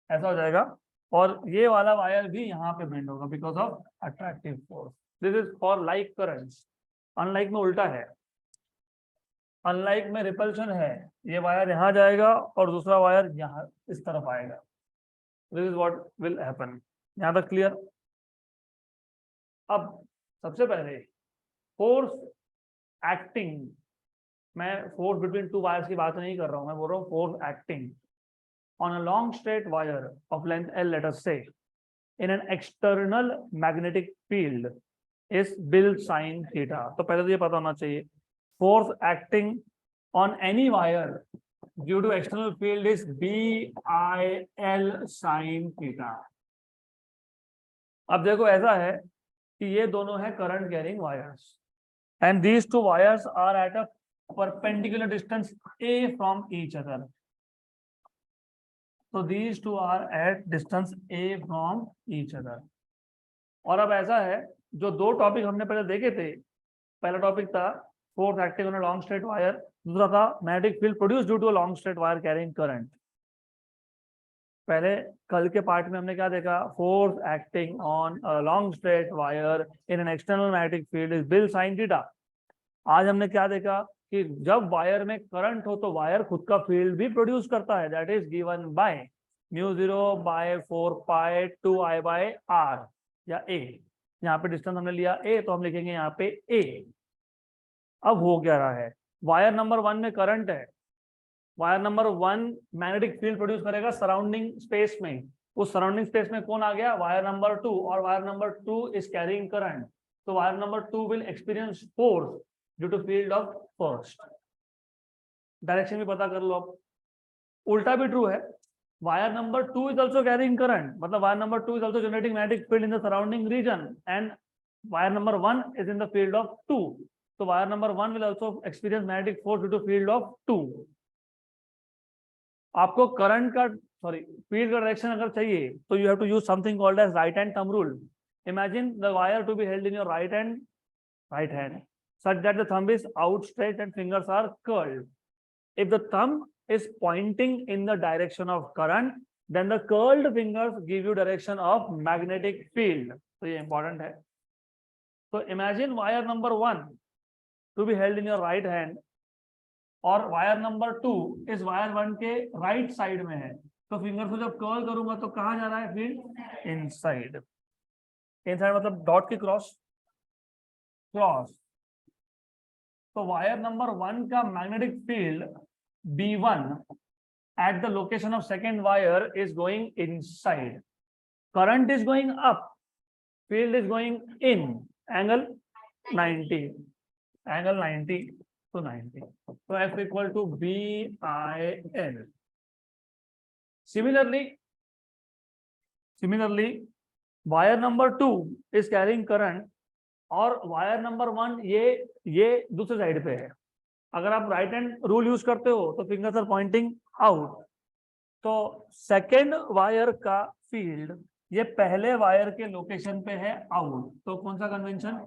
ऐसा हो जाएगा, और ये वाला वायर भी यहाँ पे बेंड होगा because of attractive force. This is for like currents. Unlike में उल्टा है, अनलाइक में रिपल्शन है, ये वायर यहाँ जाएगा और दूसरा वायर यहाँ इस तरफ आएगा। This is what will happen. यहाँ तक क्लियर? अब सबसे पहले फोर्स एक्टिंग, मैं फोर्स बिटवीन टू वायर्स की बात नहीं कर रहा हूं, मैं बोल रहा हूँ force acting on a long straight wire of length L, let us say, in an external magnetic field is BIL sine theta. तो पहले तो ये पता होना चाहिए, force acting on any wire due to external field is BIL sine theta. अब देखो ऐसा है कि ये दोनों है current carrying wires and these two wires are at a perpendicular distance A from each other. So these two are at distance A from each other. और अब ऐसा है, जो दो टॉपिक हमने पहले देखे थे, पहला टॉपिक था force acting on a long straight wire, दूसरा था magnetic field produce due to a long straight wire carrying current. पहले कल के पार्ट में हमने क्या देखा, force acting on a long straight wire in an external magnetic field is BIL sine theta. आज हमने क्या देखा कि जब वायर में करंट हो तो वायर खुद का फील्ड भी प्रोड्यूस करता है, that is given by μ0/4π2I/r या a। यहाँ पे डिस्टेंस हमने लिया a, तो हम लिखेंगे यहाँ पे a। अब हो क्या रहा है, वायर नंबर 1 में करंट है, wire number 1 magnetic field produce करेगा सराउंडिंग स्पेस में, उस सराउंडिंग स्पेस में कौन आ गया, वायर नंबर 2, और wire number 2 is carrying current, तो wire number 2 will experience force due to field of first. Direction भी पता कर लो। अब उल्टा भी ट्रू है, wire number 2 is also carrying current, मतलब wire number 2 is also generating magnetic field in the surrounding region and wire number 1 is in the field of 2, तो wire number 1 will also experience magnetic force due to field of 2। आपको करंट का फील्ड का डायरेक्शन अगर चाहिए तो you have to use something called as right hand thumb rule. Imagine the wire to be held in your right hand such that the thumb is outstretched and fingers are curled. If the thumb is pointing in the direction of current, then the curled fingers give you direction of magnetic field. तो ये important है। तो imagine wire number 1 to be held in your right hand और wire number 2 इस wire 1 के right side में है, तो फिंगर को जब कर्ल करूंगा तो कहाँ जा रहा है फील्ड, इनसाइड। इनसाइड मतलब डॉट के क्रॉस। तो वायर नंबर 1 का magnetic field B1 at the location of second wire is going inside, current is going up, field is going in, angle 90 to 90, so F equal to BIL. Similarly wire number 2 is carrying current और वायर नंबर 1 ये दूसरे साइड पे है। अगर आप राइट हैंड रूल यूज करते हो तो फिंगर्स आर पॉइंटिंग आउट, तो सेकेंड वायर का फील्ड ये पहले वायर के लोकेशन पे है आउट, तो कौन सा कन्वेंशन,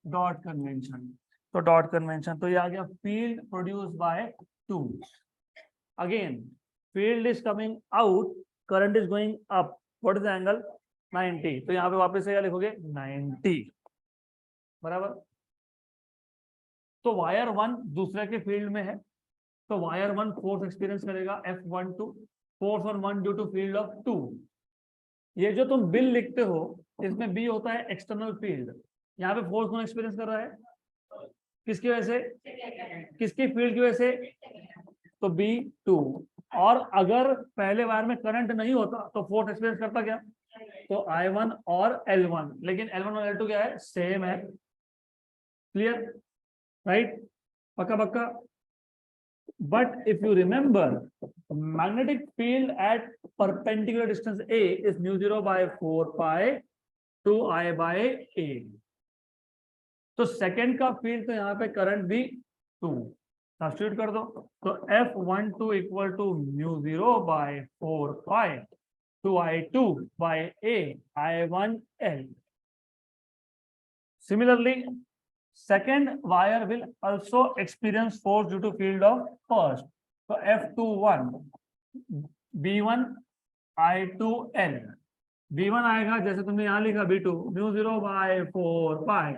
डॉट कन्वेंशन। तो डॉट कन्वेंशन, तो ये आ गया field produce by 2। Again field is coming out, current is going up, what is the angle, 90, तो यहाँ पे वापस से क्या लिखोगे 90 बराबर। तो वायर 1 दूसरे के फील्ड में है, तो वायर 1 फोर्स एक्सपीरियंस करेगा F12, force on 1 due to field of 2। ये जो तुम बिल लिखते हो इसमें बी होता है एक्सटर्नल फील्ड, यहाँ पे फोर्स कौन एक्सपीरियंस कर रहा है, किसकी वजह से, किसकी फील्ड की वजह से, तो B2। और अगर पहले वायर में करंट नहीं होता तो फोर्स एक्सपीरियंस करता क्या, तो I1 और L1, लेकिन L1 और L2 क्या है, सेम है। क्लियर, राइट, पक्का पक्का। But if you remember magnetic field at perpendicular distance A is μ0/4π2I/a। तो सेकेंड का फील्ड तो यहाँ पे करंट भी 2 सब्स्टिट्यूट कर दो, तो F12 equal to μ0 by 4 pi 2I2 by A I1L. Similarly, second wire will also experience force due to field of first. So F21 B1 I2L. B1 आएगा जैसे तुमने यहाँ लिखा B2 μ0 by 4 pi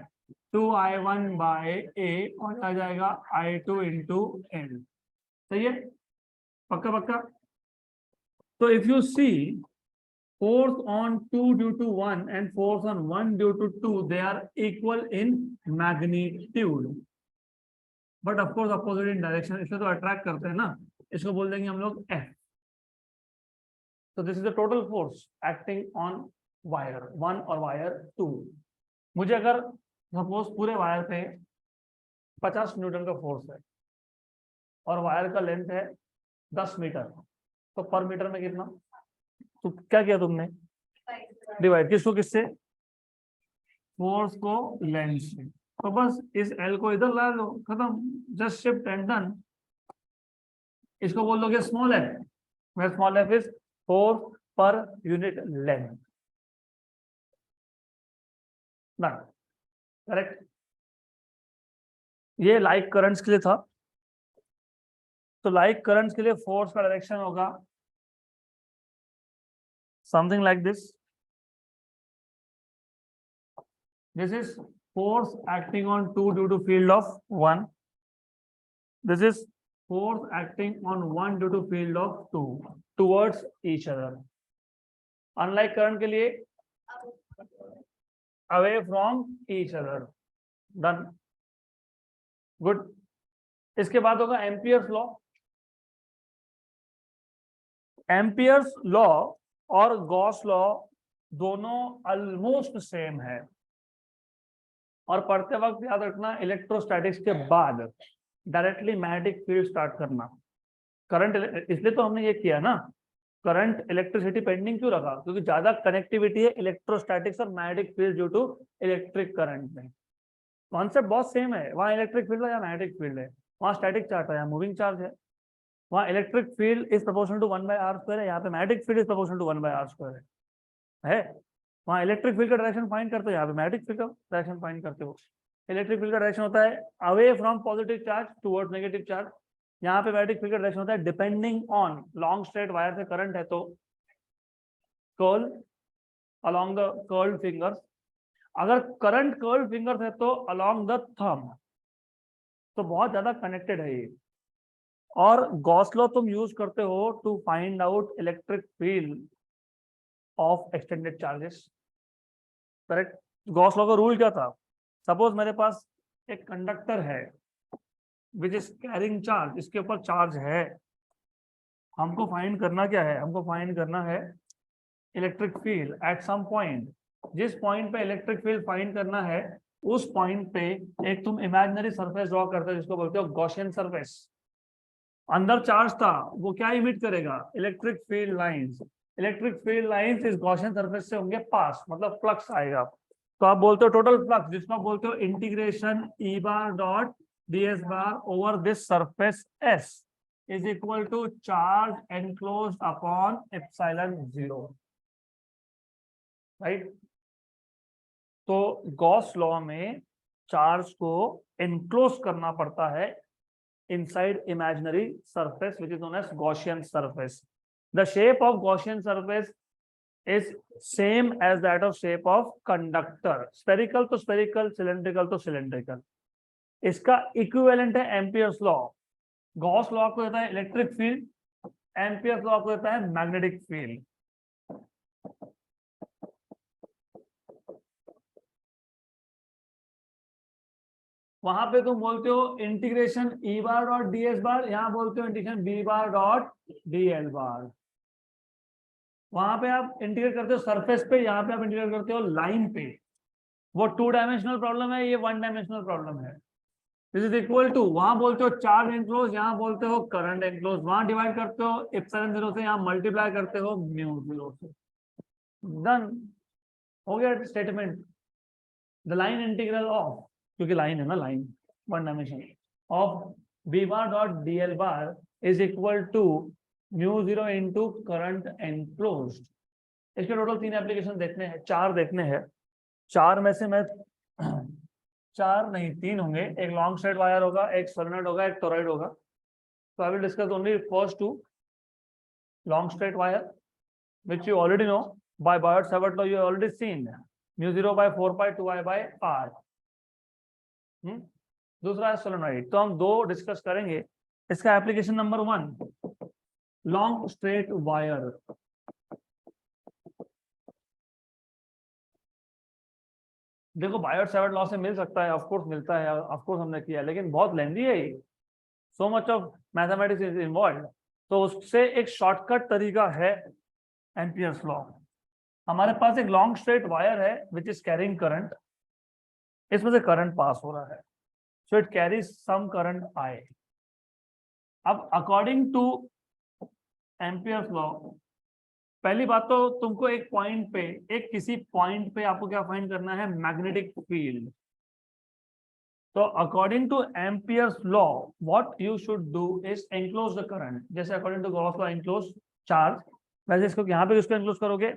2I1 bye A और आ जाएगा I2 इंटू L. सही है, पक्का पक्का. तो if you see force on 2 due to 1 and force on 1 due to 2, they are equal in magnitude, but of course opposite in direction. इसलिए तो attract करते हैं ना, इसको बोल देंगे हम लोग F. So this is the total force acting on wire 1 और wire 2. मुझे अगर सपोज पूरे वायर पे 50 न्यूटन का फोर्स है और वायर का लेंथ है 10 मीटर, तो पर मीटर में कितना, तो क्या किया तुमने, डिवाइड किसको किससे, फोर्स को लेंथ से. तो बस इस एल को इधर ला लो, खत्म, जस्ट शिफ्ट एंड डन. इसको बोल दोगे small F, where small F is force per unit length. Done, correct. ये लाइक करंट्स के लिए था. तो लाइक करंट्स के लिए फोर्स का डायरेक्शन होगा something like this. This is force acting on 2 due to field of 1. This is force acting on 1 due to field of 2 towards each other. Unlike current के लिए away from each other. Done. Good. इसके बाद होगा एम्पियर्स लॉ. एम्पियर्स लॉ और गॉस लॉ दोनों ऑलमोस्ट सेम है, और पढ़ते वक्त याद रखना इलेक्ट्रोस्टैटिक्स के बाद डायरेक्टली मैग्नेटिक फील्ड स्टार्ट करना. करंट, इसलिए तो हमने ये किया ना, करंट इलेक्ट्रिसिटी पेंडिंग क्यों रखा, क्योंकि ज्यादा कनेक्टिविटी है इलेक्ट्रोस्टैटिक्स और magnetic field due to electric current में. कॉन्सेप्ट बहुत सेम है, वहाँ इलेक्ट्रिक फील्ड है या मैग्नेटिक फील्ड है, वहाँ स्टैटिक चार्ज है या मूविंग चार्ज है. वहाँ electric field is proportional to 1/r², है, यहाँ पे magnetic field is proportional to 1/r² है. वहाँ इलेक्ट्रिक फील्ड का डायरेक्शन फाइंड करते हो, यहाँ पे मैग्नेटिक फील्ड का डायरेक्शन फाइंड करते हो. इलेक्ट्रिक फील्ड का डायरेक्शन होता है away from positive charge towards negative charge. यहाँ पे मैग्नेटिक फील्ड का डायरेक्शन होता है depending on, long straight wire से करंट है तो curl along the curled fingers, अगर करंट कर्ल्ड फिंगर्स है तो अलोंग द थंब. तो बहुत ज्यादा कनेक्टेड है ये. और गॉस लॉ तुम यूज करते हो to find out electric field of extended charges. Correct. Gauss law का रूल क्या था, सपोज मेरे पास एक कंडक्टर है विच इज कैरिंग चार्ज, इसके ऊपर चार्ज है, हमको फाइंड करना क्या है, हमको फाइंड करना है electric field at some point. जिस पॉइंट पे इलेक्ट्रिक फील्ड फाइंड करना है उस पॉइंट पे एक तुम इमेजिनरी सरफेस ड्रॉ करते हो जिसको बोलते हो गॉसियन सरफेस. अंदर चार्ज था, वो क्या इमिट करेगा, electric field lines. Electric field lines इस गॉसियन सरफेस से होंगे पास, मतलब फ्लक्स आएगा. तो आप बोलते हो टोटल फ्लक्स, जिसको आप बोलते हो integration E bar dot D S bar over this surface S is equal to charge enclose upon epsilon 0. Right. तो गॉस लॉ में चार्ज को एनक्लोज करना पड़ता है inside imaginary surface which is known as Gaussian surface. The shape of Gaussian surface is same as that of shape of conductor. Spherical तो spherical, cylindrical तो cylindrical. इसका equivalent है एम्पियर्स लॉ. गॉस लॉ को देता है इलेक्ट्रिक फील्ड, एम्पियर्स लॉ को देता है मैग्नेटिक फील्ड. वहां पे तुम बोलते हो integration E bar dot D S bar, यहाँ बोलते हो integration B bar dot D L bar. वहां पे आप इंटीग्रेट करते हो सरफेस पे, यहाँ पे आप इंटीग्रेट करते हो लाइन पे. वो 2 डायमेंशनल प्रॉब्लम है, ये 1 डायमेंशनल प्रॉब्लम है. दिस इज इक्वल टू, वहां बोलते हो चार्ज एनक्लोज, यहाँ बोलते हो करंट एनक्लोज. वहां डिवाइड करते हो एप्सिलॉन 0 से, यहाँ मल्टीप्लाई करते हो म्यू 0 से. डन, हो गया statement. The line integral of क्योंकि लाइन है ना, line one dimension of B bar dot D L bar is equal to mu zero into current enclosed. इसके टोटल 3 एप्लीकेशन देखने हैं, 4 देखने हैं। 4 में से मैं 4 नहीं 3 होंगे। एक लॉन्ग स्ट्रेट वायर होगा, एक सोलेनॉइड होगा, एक टोरॉइड होगा। तो I will discuss only first 2 long straight wire which you already know by Biot-Savart law, you have already seen mu 0 by 4 pi 2 I by r। दूसरा है सोलेनॉइड। तो हम 2 डिस्कस करेंगे। इसका application number 1 long straight wire. देखो बायोट-सावर्ट लॉ से मिल सकता है, ऑफ कोर्स मिलता है, ऑफ कोर्स हमने किया, लेकिन बहुत लेंथी है ये, so much of mathematics is involve. तो उससे एक शॉर्टकट तरीका है एम्पियर्स लॉ। हमारे पास एक लॉन्ग स्ट्रेट वायर है विच इज कैरिंग करंट, इसमें से करंट पास हो रहा है, so it carries some current I. अब अकॉर्डिंग टू एम्पियर्स लॉ, पहली बात तो तुमको एक पॉइंट पे, एक किसी पॉइंट पे आपको क्या फाइंड करना है, मैग्नेटिक फील्ड। तो according to Ampere's law what you should do is enclose the current. जैसे according to Gauss law enclose charge, वैसे इसको यहाँ पे किसको एनक्लोज करोगे,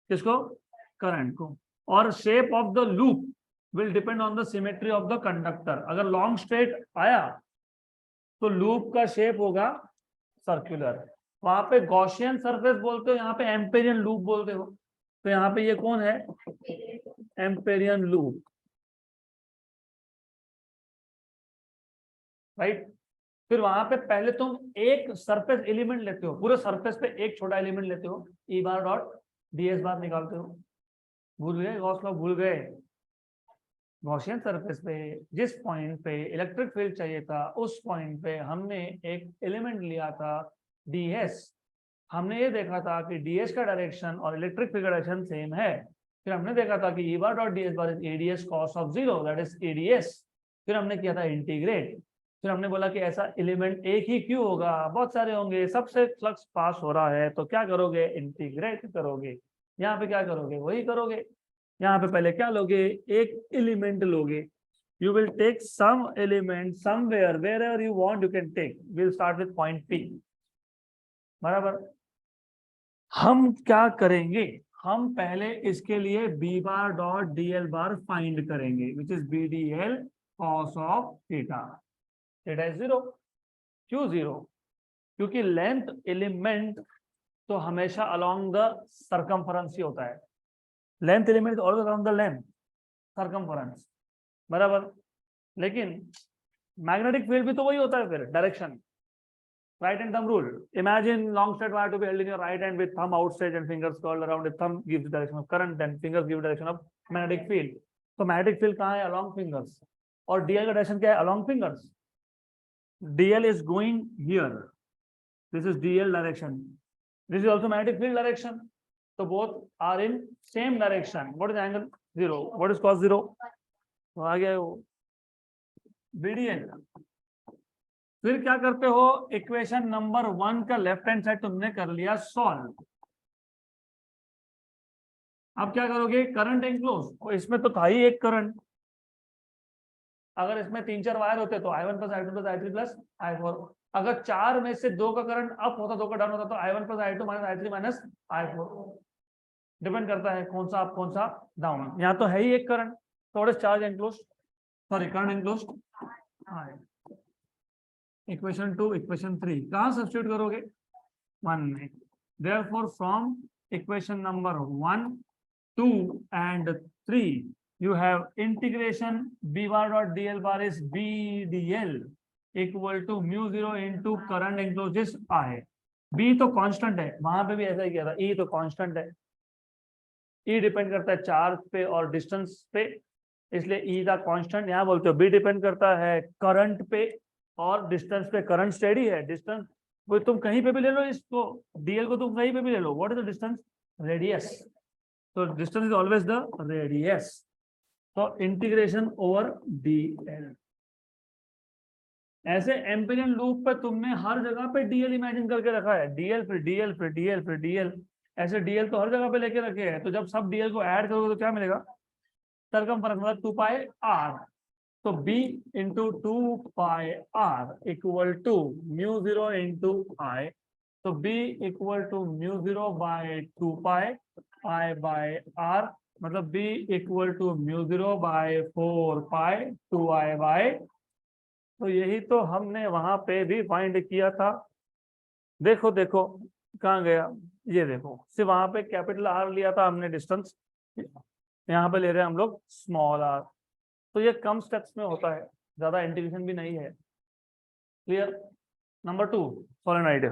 किसको, करंट को। और shape of the loop will depend on the symmetry of the conductor. अगर लॉन्ग स्ट्रेट आया तो लूप का शेप होगा सर्कुलर। वहां पे गॉसियन सरफेस बोलते हो, यहाँ पे एम्पेरियन लूप बोलते हो। तो यहाँ पे ये कौन है, एम्पेरियन लूप, राइट। फिर वहां पे पहले तुम एक सरफेस एलिमेंट लेते हो, पूरे सरफेस पे एक छोटा एलिमेंट लेते हो, ई बार डॉट डी एस बार निकालते हो। भूल गए गॉस लॉ, भूल गए। गॉसियन सरफेस पे जिस पॉइंट पे इलेक्ट्रिक फील्ड चाहिए था, उस पॉइंट पे हमने एक एलिमेंट लिया था ds। हमने ये देखा था कि ds का डायरेक्शन और इलेक्ट्रिक फील्ड का डायरेक्शन सेम है। फिर हमने देखा था कि e bar dot ds bar is ads cos of 0, that is ads। फिर हमने किया था इंटीग्रेट। फिर हमने बोला कि ऐसा एलिमेंट एक ही क्यों होगा, बहुत सारे होंगे, सबसे फ्लक्स पास हो रहा है, तो क्या करोगे, इंटीग्रेट करोगे। यहाँ पे क्या करोगे, वही करोगे। यहाँ पे पहले क्या लोगे, एक एलिमेंट लोगे। You will take some element somewhere, wherever you want you can take. We'll start with point P, बराबर। हम क्या करेंगे, हम पहले इसके लिए b bar dot D L bar find करेंगे, which is B D L cos of theta. Theta is 0। क्यों 0, क्योंकि लेंथ एलिमेंट तो हमेशा अलोंग द सर्कमफरेंस ही होता है। Length element always along the length circumference, बराबर। लेकिन मैग्नेटिक फील्ड भी तो वही होता है, फिर direction, right hand thumb rule. Imagine long straight wire to be held in your right hand with thumb outstretched and fingers curled around it. Thumb gives the direction of current, then fingers give the direction of magnetic field. तो magnetic field कहाँ है, along fingers, और DL का डायरेक्शन क्या है, along fingers. DL is going here. This is DL direction. This is also magnetic field direction. So both are in same direction. What is angle 0? What is cos 0? तो आ गया वो BDL। फिर क्या करते हो, इक्वेशन नंबर 1 का लेफ्ट हैंड साइड तुमने कर लिया सॉल्व। अब क्या करोगे, करंट एनक्लोज। इसमें तो था ही एक करंट, अगर इसमें 3-4 वायर होते तो I1 plus I2 plus I3 plus I4। अगर 4 में से 2 का करंट अप होता, 2 का डाउन होता, तो I1 plus I2 minus I3 minus I4। Depend करता है कौन सा अप कौन सा डाउन। यहाँ तो है ही एक करंट, तो charge enclose, sorry current enclose. Equation 2 equation 3 कहाँ सब्स्टिट्यूट करोगे, 1 में। Therefore from equation number 1, 2 and 3 you have integration b bar dot dl bar is bdl equal to mu 0 into current encloses I। b तो कांस्टेंट है, वहां पे भी ऐसा ही किया था, e तो कांस्टेंट है। e डिपेंड करता है चार्ज पे और डिस्टेंस पे, इसलिए e का कांस्टेंट यहाँ बोलते हो। b डिपेंड करता है करंट पे और डिस्टेंस पे। करंट स्टेडी है, डिस्टेंस वो तुम कहीं पे भी ले लो, इसको डीएल को तुम कहीं पे भी ले लो। What is the distance, radius. तो distance is always the radius. तो इंटीग्रेशन ओवर डीएल। ऐसे एम्पिरियन लूप पे तुमने हर जगह पे डीएल इमेजिन करके रखा है, डीएल फिर डीएल फिर डीएल फिर डीएल, ऐसे डीएल तो हर जगह पे लेके रखे हैं। तो जब सब डीएल को ऐड करोगे तो क्या मिलेगा, सरकमफेरेंस मतलब 2 पाई आर। तो b into 2πr equal to μ0 into I, तो b equal to μ0 by 2π I by r, मतलब b equal to μ0 by 4π 2I by, तो यही तो हमने वहां पे भी फाइंड किया था। देखो देखो कहाँ गया, ये देखो, सिर्फ वहां पे कैपिटल R लिया था हमने डिस्टेंस, यहाँ पे ले रहे हैं हम लोग स्मॉल r। तो ये कम स्टेप्स में होता है, ज्यादा इंटीग्रेशन भी नहीं है। क्लियर। Number 2, solenoid.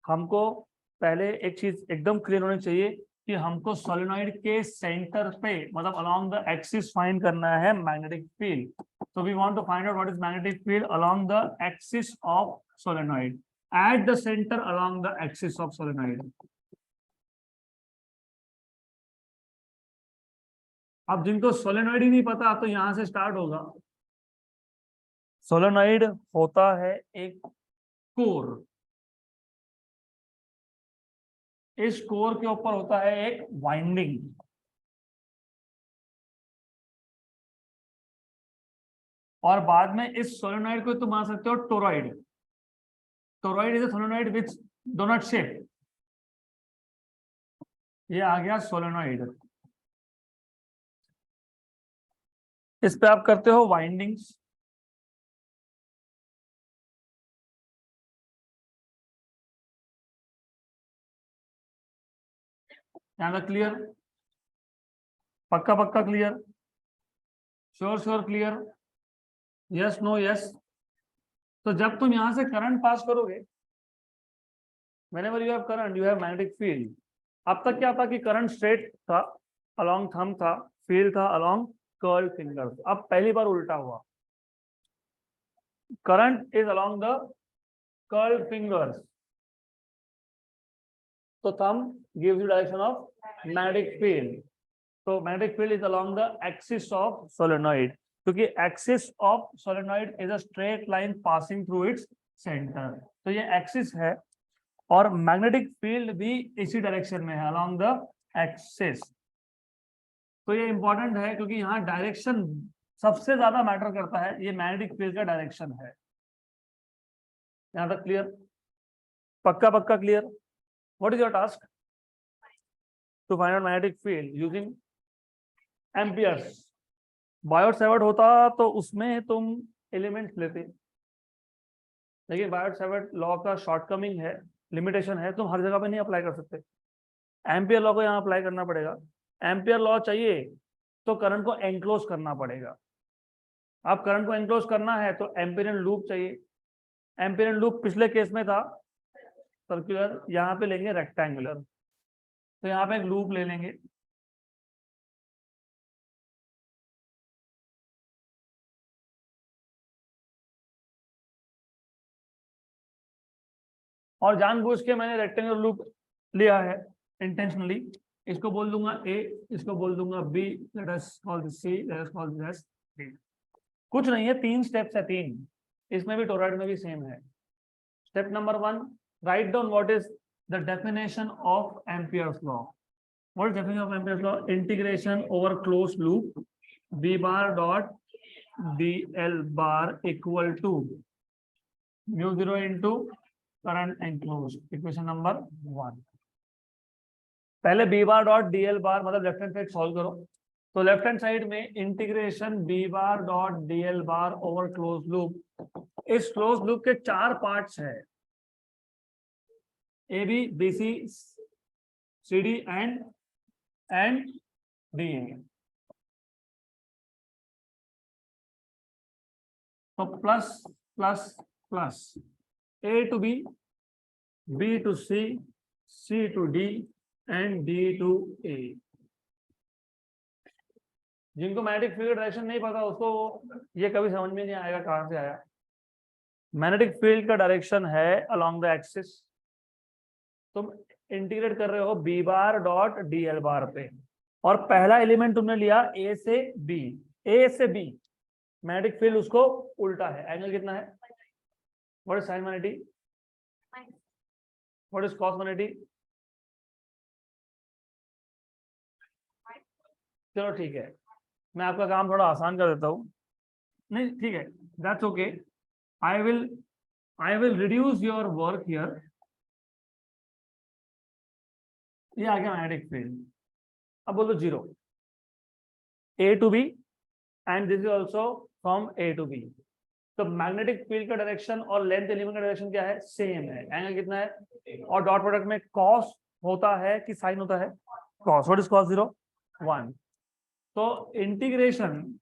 हमको पहले एक चीज एकदम क्लियर होनी चाहिए कि हमको सोलेनोइड के सेंटर पे, मतलब अलोंग द एक्सिस फाइंड करना है magnetic field. So we want to find out what is magnetic field along the axis of solenoid at the center along the axis of solenoid. अब जिनको सोलेनोइड ही नहीं पता तो यहां से स्टार्ट होगा। सोलेनोइड होता है एक कोर, इस कोर के ऊपर होता है एक वाइंडिंग, और बाद में इस सोलेनोइड को तुम मान सकते हो toroid. Toroid is a solenoid which donut shape, ये आ गया सोलेनोइड। इस पे आप करते हो वाइंडिंग्स, यहाँ तक क्लियर, पक्का पक्का clear, sure sure clear, yes no yes. तो जब तुम यहां से करंट पास करोगे, whenever you have current you have magnetic field। अब तक क्या था कि करंट स्ट्रेट था, अलोंग थंब था, फील्ड था अलोंग कर्ल फिंगर्स। अब पहली बार उल्टा हुआ, current is along the curl fingers, तो thumb gives you direction of magnetic field। तो magnetic field is along the axis of solenoid, क्योंकि axis of solenoid is a straight line passing through its center। तो ये axis है और मैग्नेटिक फील्ड भी इसी डायरेक्शन में है, along the axis। तो ये इंपॉर्टेंट है क्योंकि यहाँ डायरेक्शन सबसे ज्यादा मैटर करता है, ये मैग्नेटिक फील्ड का डायरेक्शन है। यहाँ तक क्लियर, पक्का पक्का clear. What is your task? To find out magnetic field using Ampere's. Biot Savart होता तो उसमें तुम एलिमेंट्स लेते, लेकिन बायोट सेवर्ट लॉ का शॉर्टकमिंग है, लिमिटेशन है, तुम हर जगह पे नहीं अप्लाई कर सकते। एम्पियर लॉ को यहाँ अप्लाई करना पड़ेगा। एम्पियर लॉ चाहिए तो करंट को एनक्लोज करना पड़ेगा। अब करंट को एनक्लोज करना है तो एम्पियरियन लूप चाहिए। एम्पियरियन लूप पिछले केस में था सर्कुलर, यहाँ पे लेंगे रेक्टेंगुलर। तो यहाँ पे एक लूप ले लेंगे, और जानबूझ के मैंने रेक्टेंगुलर लूप लिया है इंटेंशनली। इसको बोल दूंगा ए, इसको बोल दूंगा B, let us call this C, let us call this as D. कुछ नहीं है, 3 स्टेप्स है, 3। इसमें भी टोरॉइड में भी सेम है। Step number 1, write down what is the definition of Ampere's law. What is definition of Ampere's law? Integration over close loop B bar dot D L bar equal to mu 0 into current enclosed. Equation number 1। पहले B bar dot D L bar मतलब लेफ्ट हैंड साइड सॉल्व करो। तो लेफ्ट हैंड साइड में integration B bar dot D L bar over close loop. इस क्लोज लूप के 4 पार्ट्स है, A B, B C, C D and D A. तो plus plus plus, A to B, B to C, C to D and D to A. जिनको मैग्नेटिक फील्ड डायरेक्शन नहीं पता उसको ये कभी समझ में नहीं आएगा कहां से आया। मैग्नेटिक फील्ड का डायरेक्शन है अलोंग द एक्सिस। तुम इंटीग्रेट कर रहे हो B bar dot D L bar पे, और पहला एलिमेंट तुमने लिया ए से बी। ए से बी मैग्नेटिक फील्ड उसको उल्टा है। एंगल कितना है? What is sign 180? What is cos 180? चलो ठीक है, मैं आपका काम थोड़ा आसान कर देता हूँ। नहीं ठीक है, that's okay, I will reduce your work here. ये आ गया मैग्नेटिक फील्ड। अब बोलो 0 A to B and this is also from A to B। तो मैग्नेटिक फील्ड का डायरेक्शन और लेंथ एलिमेंट का डायरेक्शन क्या है, सेम है। एंगल कितना है, और डॉट प्रोडक्ट में कॉस होता है कि साइन होता है, कॉस। What is cos 0, 1। तो integration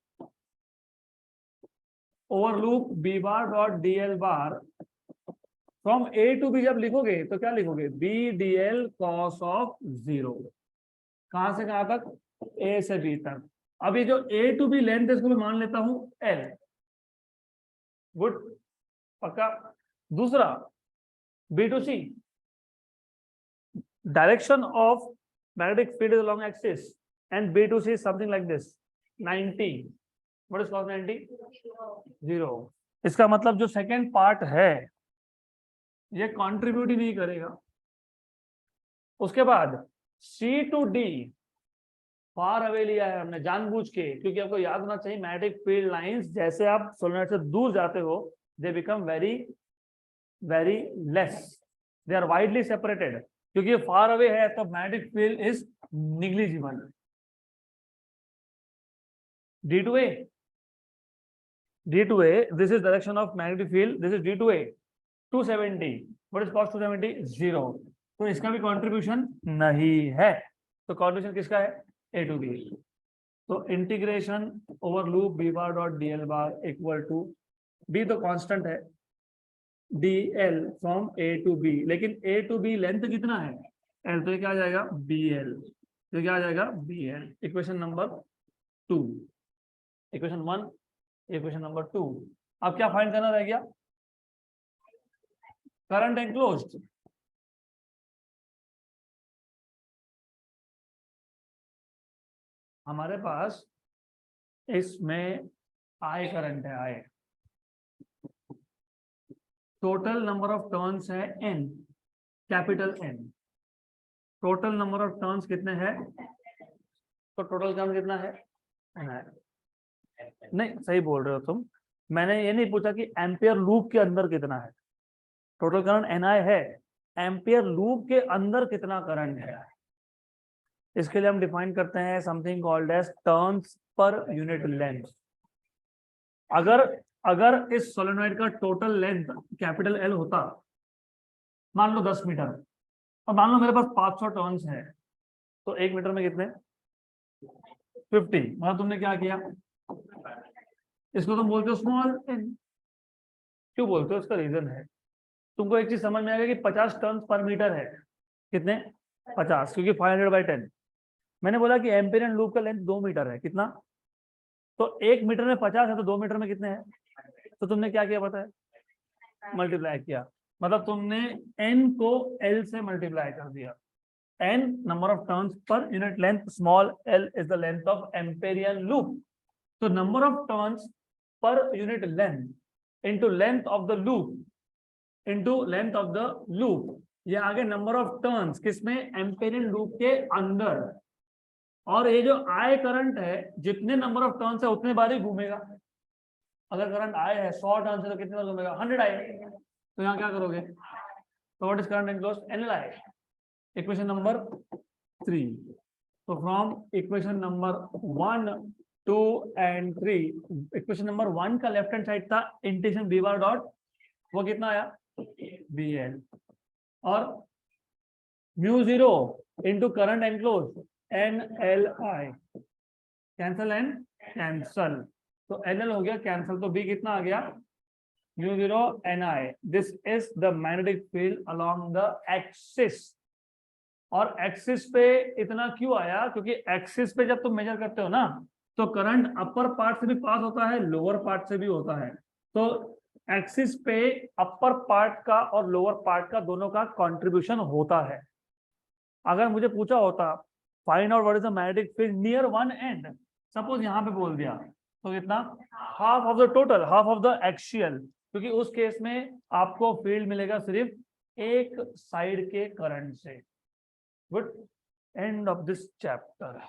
over loop b bar dot dl bar from A to B जब लिखोगे तो क्या लिखोगे, b dl cos ऑफ 0। कहां से कहां तक, A से B तक। अब ये जो A to B लेंथ है इसको मैं मान लेता हूं L। गुड, पक्का। दूसरा B to C, direction of magnetic field is along axis and B to C is something like this 90। What is cos 90, 0। इसका मतलब जो सेकंड पार्ट है ये कंट्रीब्यूट ही नहीं करेगा। उसके बाद C to D far away लिया है हमने जानबूझ के, क्योंकि आपको याद होना चाहिए मैग्नेटिक फील्ड लाइंस जैसे आप सोलेनॉइड से दूर जाते हो they become very very less, they are widely separated. क्योंकि ये फार अवे है तो magnetic field is negligible. D to A, this is direction of magnetic field, this is D to A 270। what is cos 270, 0। तो इसका भी कंट्रीब्यूशन नहीं है, तो कंट्रीब्यूशन किसका है, A to B। तो integration over loop b bar dot dl bar equal to b तो कांस्टेंट है dl from A to B, लेकिन A to B लेंथ कितना है L, तो ये क्या आ जाएगा BL। तो क्या आ जाएगा BL। Equation number 2, equation 1, equation number 2। अब क्या फाइंड करना रह गया, करंट एनक्लोज्ड। हमारे पास इसमें I करंट है, I total number of turns है N, capital N। Total number of turns कितने हैं, तो टोटल टर्न कितना है, नहीं सही बोल रहे हो तुम, मैंने ये नहीं पूछा कि एम्पियर लूप के अंदर कितना है। टोटल करंट NI है, एम्पियर लूप के अंदर कितना करंट है, इसके लिए हम डिफाइन करते हैं something called as turns per unit length. अगर इस सोलेनॉइड का टोटल लेंथ कैपिटल L होता, मान लो 10 मीटर, और मान लो मेरे पास 500 टर्न्स है, तो 1 मीटर में कितने 50। मतलब तुमने क्या किया, इसको तुम बोलते हो स्मॉल n। क्यों बोलते हो, इसका रीजन है, तुमको एक चीज समझ में आएगा कि 50 टर्न्स पर मीटर है, कितने 50, क्योंकि 500/10। मैंने बोला कि एम्पियर लूप का लेंथ 2 मीटर है, कितना, तो 1 मीटर में 50 है तो 2 मीटर में कितने हैं, तो तुमने क्या किया पता है, मल्टीप्लाई किया। मतलब तुमने n को L से मल्टीप्लाई कर दिया। n number of turns per unit length, small l is the length of Amperian loop. तो number of turns per unit length into length of the loop into length of the loop, ये आगे नंबर ऑफ टर्न्स किसमें, एम्पेरियन लूप के अंदर। और ये जो I करंट है जितने नंबर ऑफ टर्न्स है उतने बार ही घूमेगा। अगर करंट I है 100 टर्न्स है तो कितने बार घूमेगा, 100I। तो यहाँ क्या करोगे, तो what is current enclosed, NLI। Equation number 3। तो from equation number 1, 2 and 3, equation number 1 का लेफ्ट हैंड साइड था इंटीग्रेशन b बार डॉट, वो कितना आया BL, और μ0 into current enclosed NLI, cancel and cancel, तो NL हो गया कैंसल, तो B कितना आ गया μ0 NI। This is the magnetic field along the axis. और एक्सिस पे इतना क्यों आया, क्योंकि एक्सिस पे जब तुम मेजर करते हो ना तो करंट अपर पार्ट से भी पास होता है, लोअर पार्ट से भी होता है। तो एक्सिस पे अपर पार्ट का और लोअर पार्ट का दोनों का कंट्रीब्यूशन होता है। अगर मुझे पूछा होता find out what is the magnetic field near one and, suppose यहाँ पे बोल दिया, तो कितना, half of the total, half of the axial, क्योंकि उस केस में आपको फील्ड मिलेगा सिर्फ एक साइड के करंट से। Good, end of this chapter.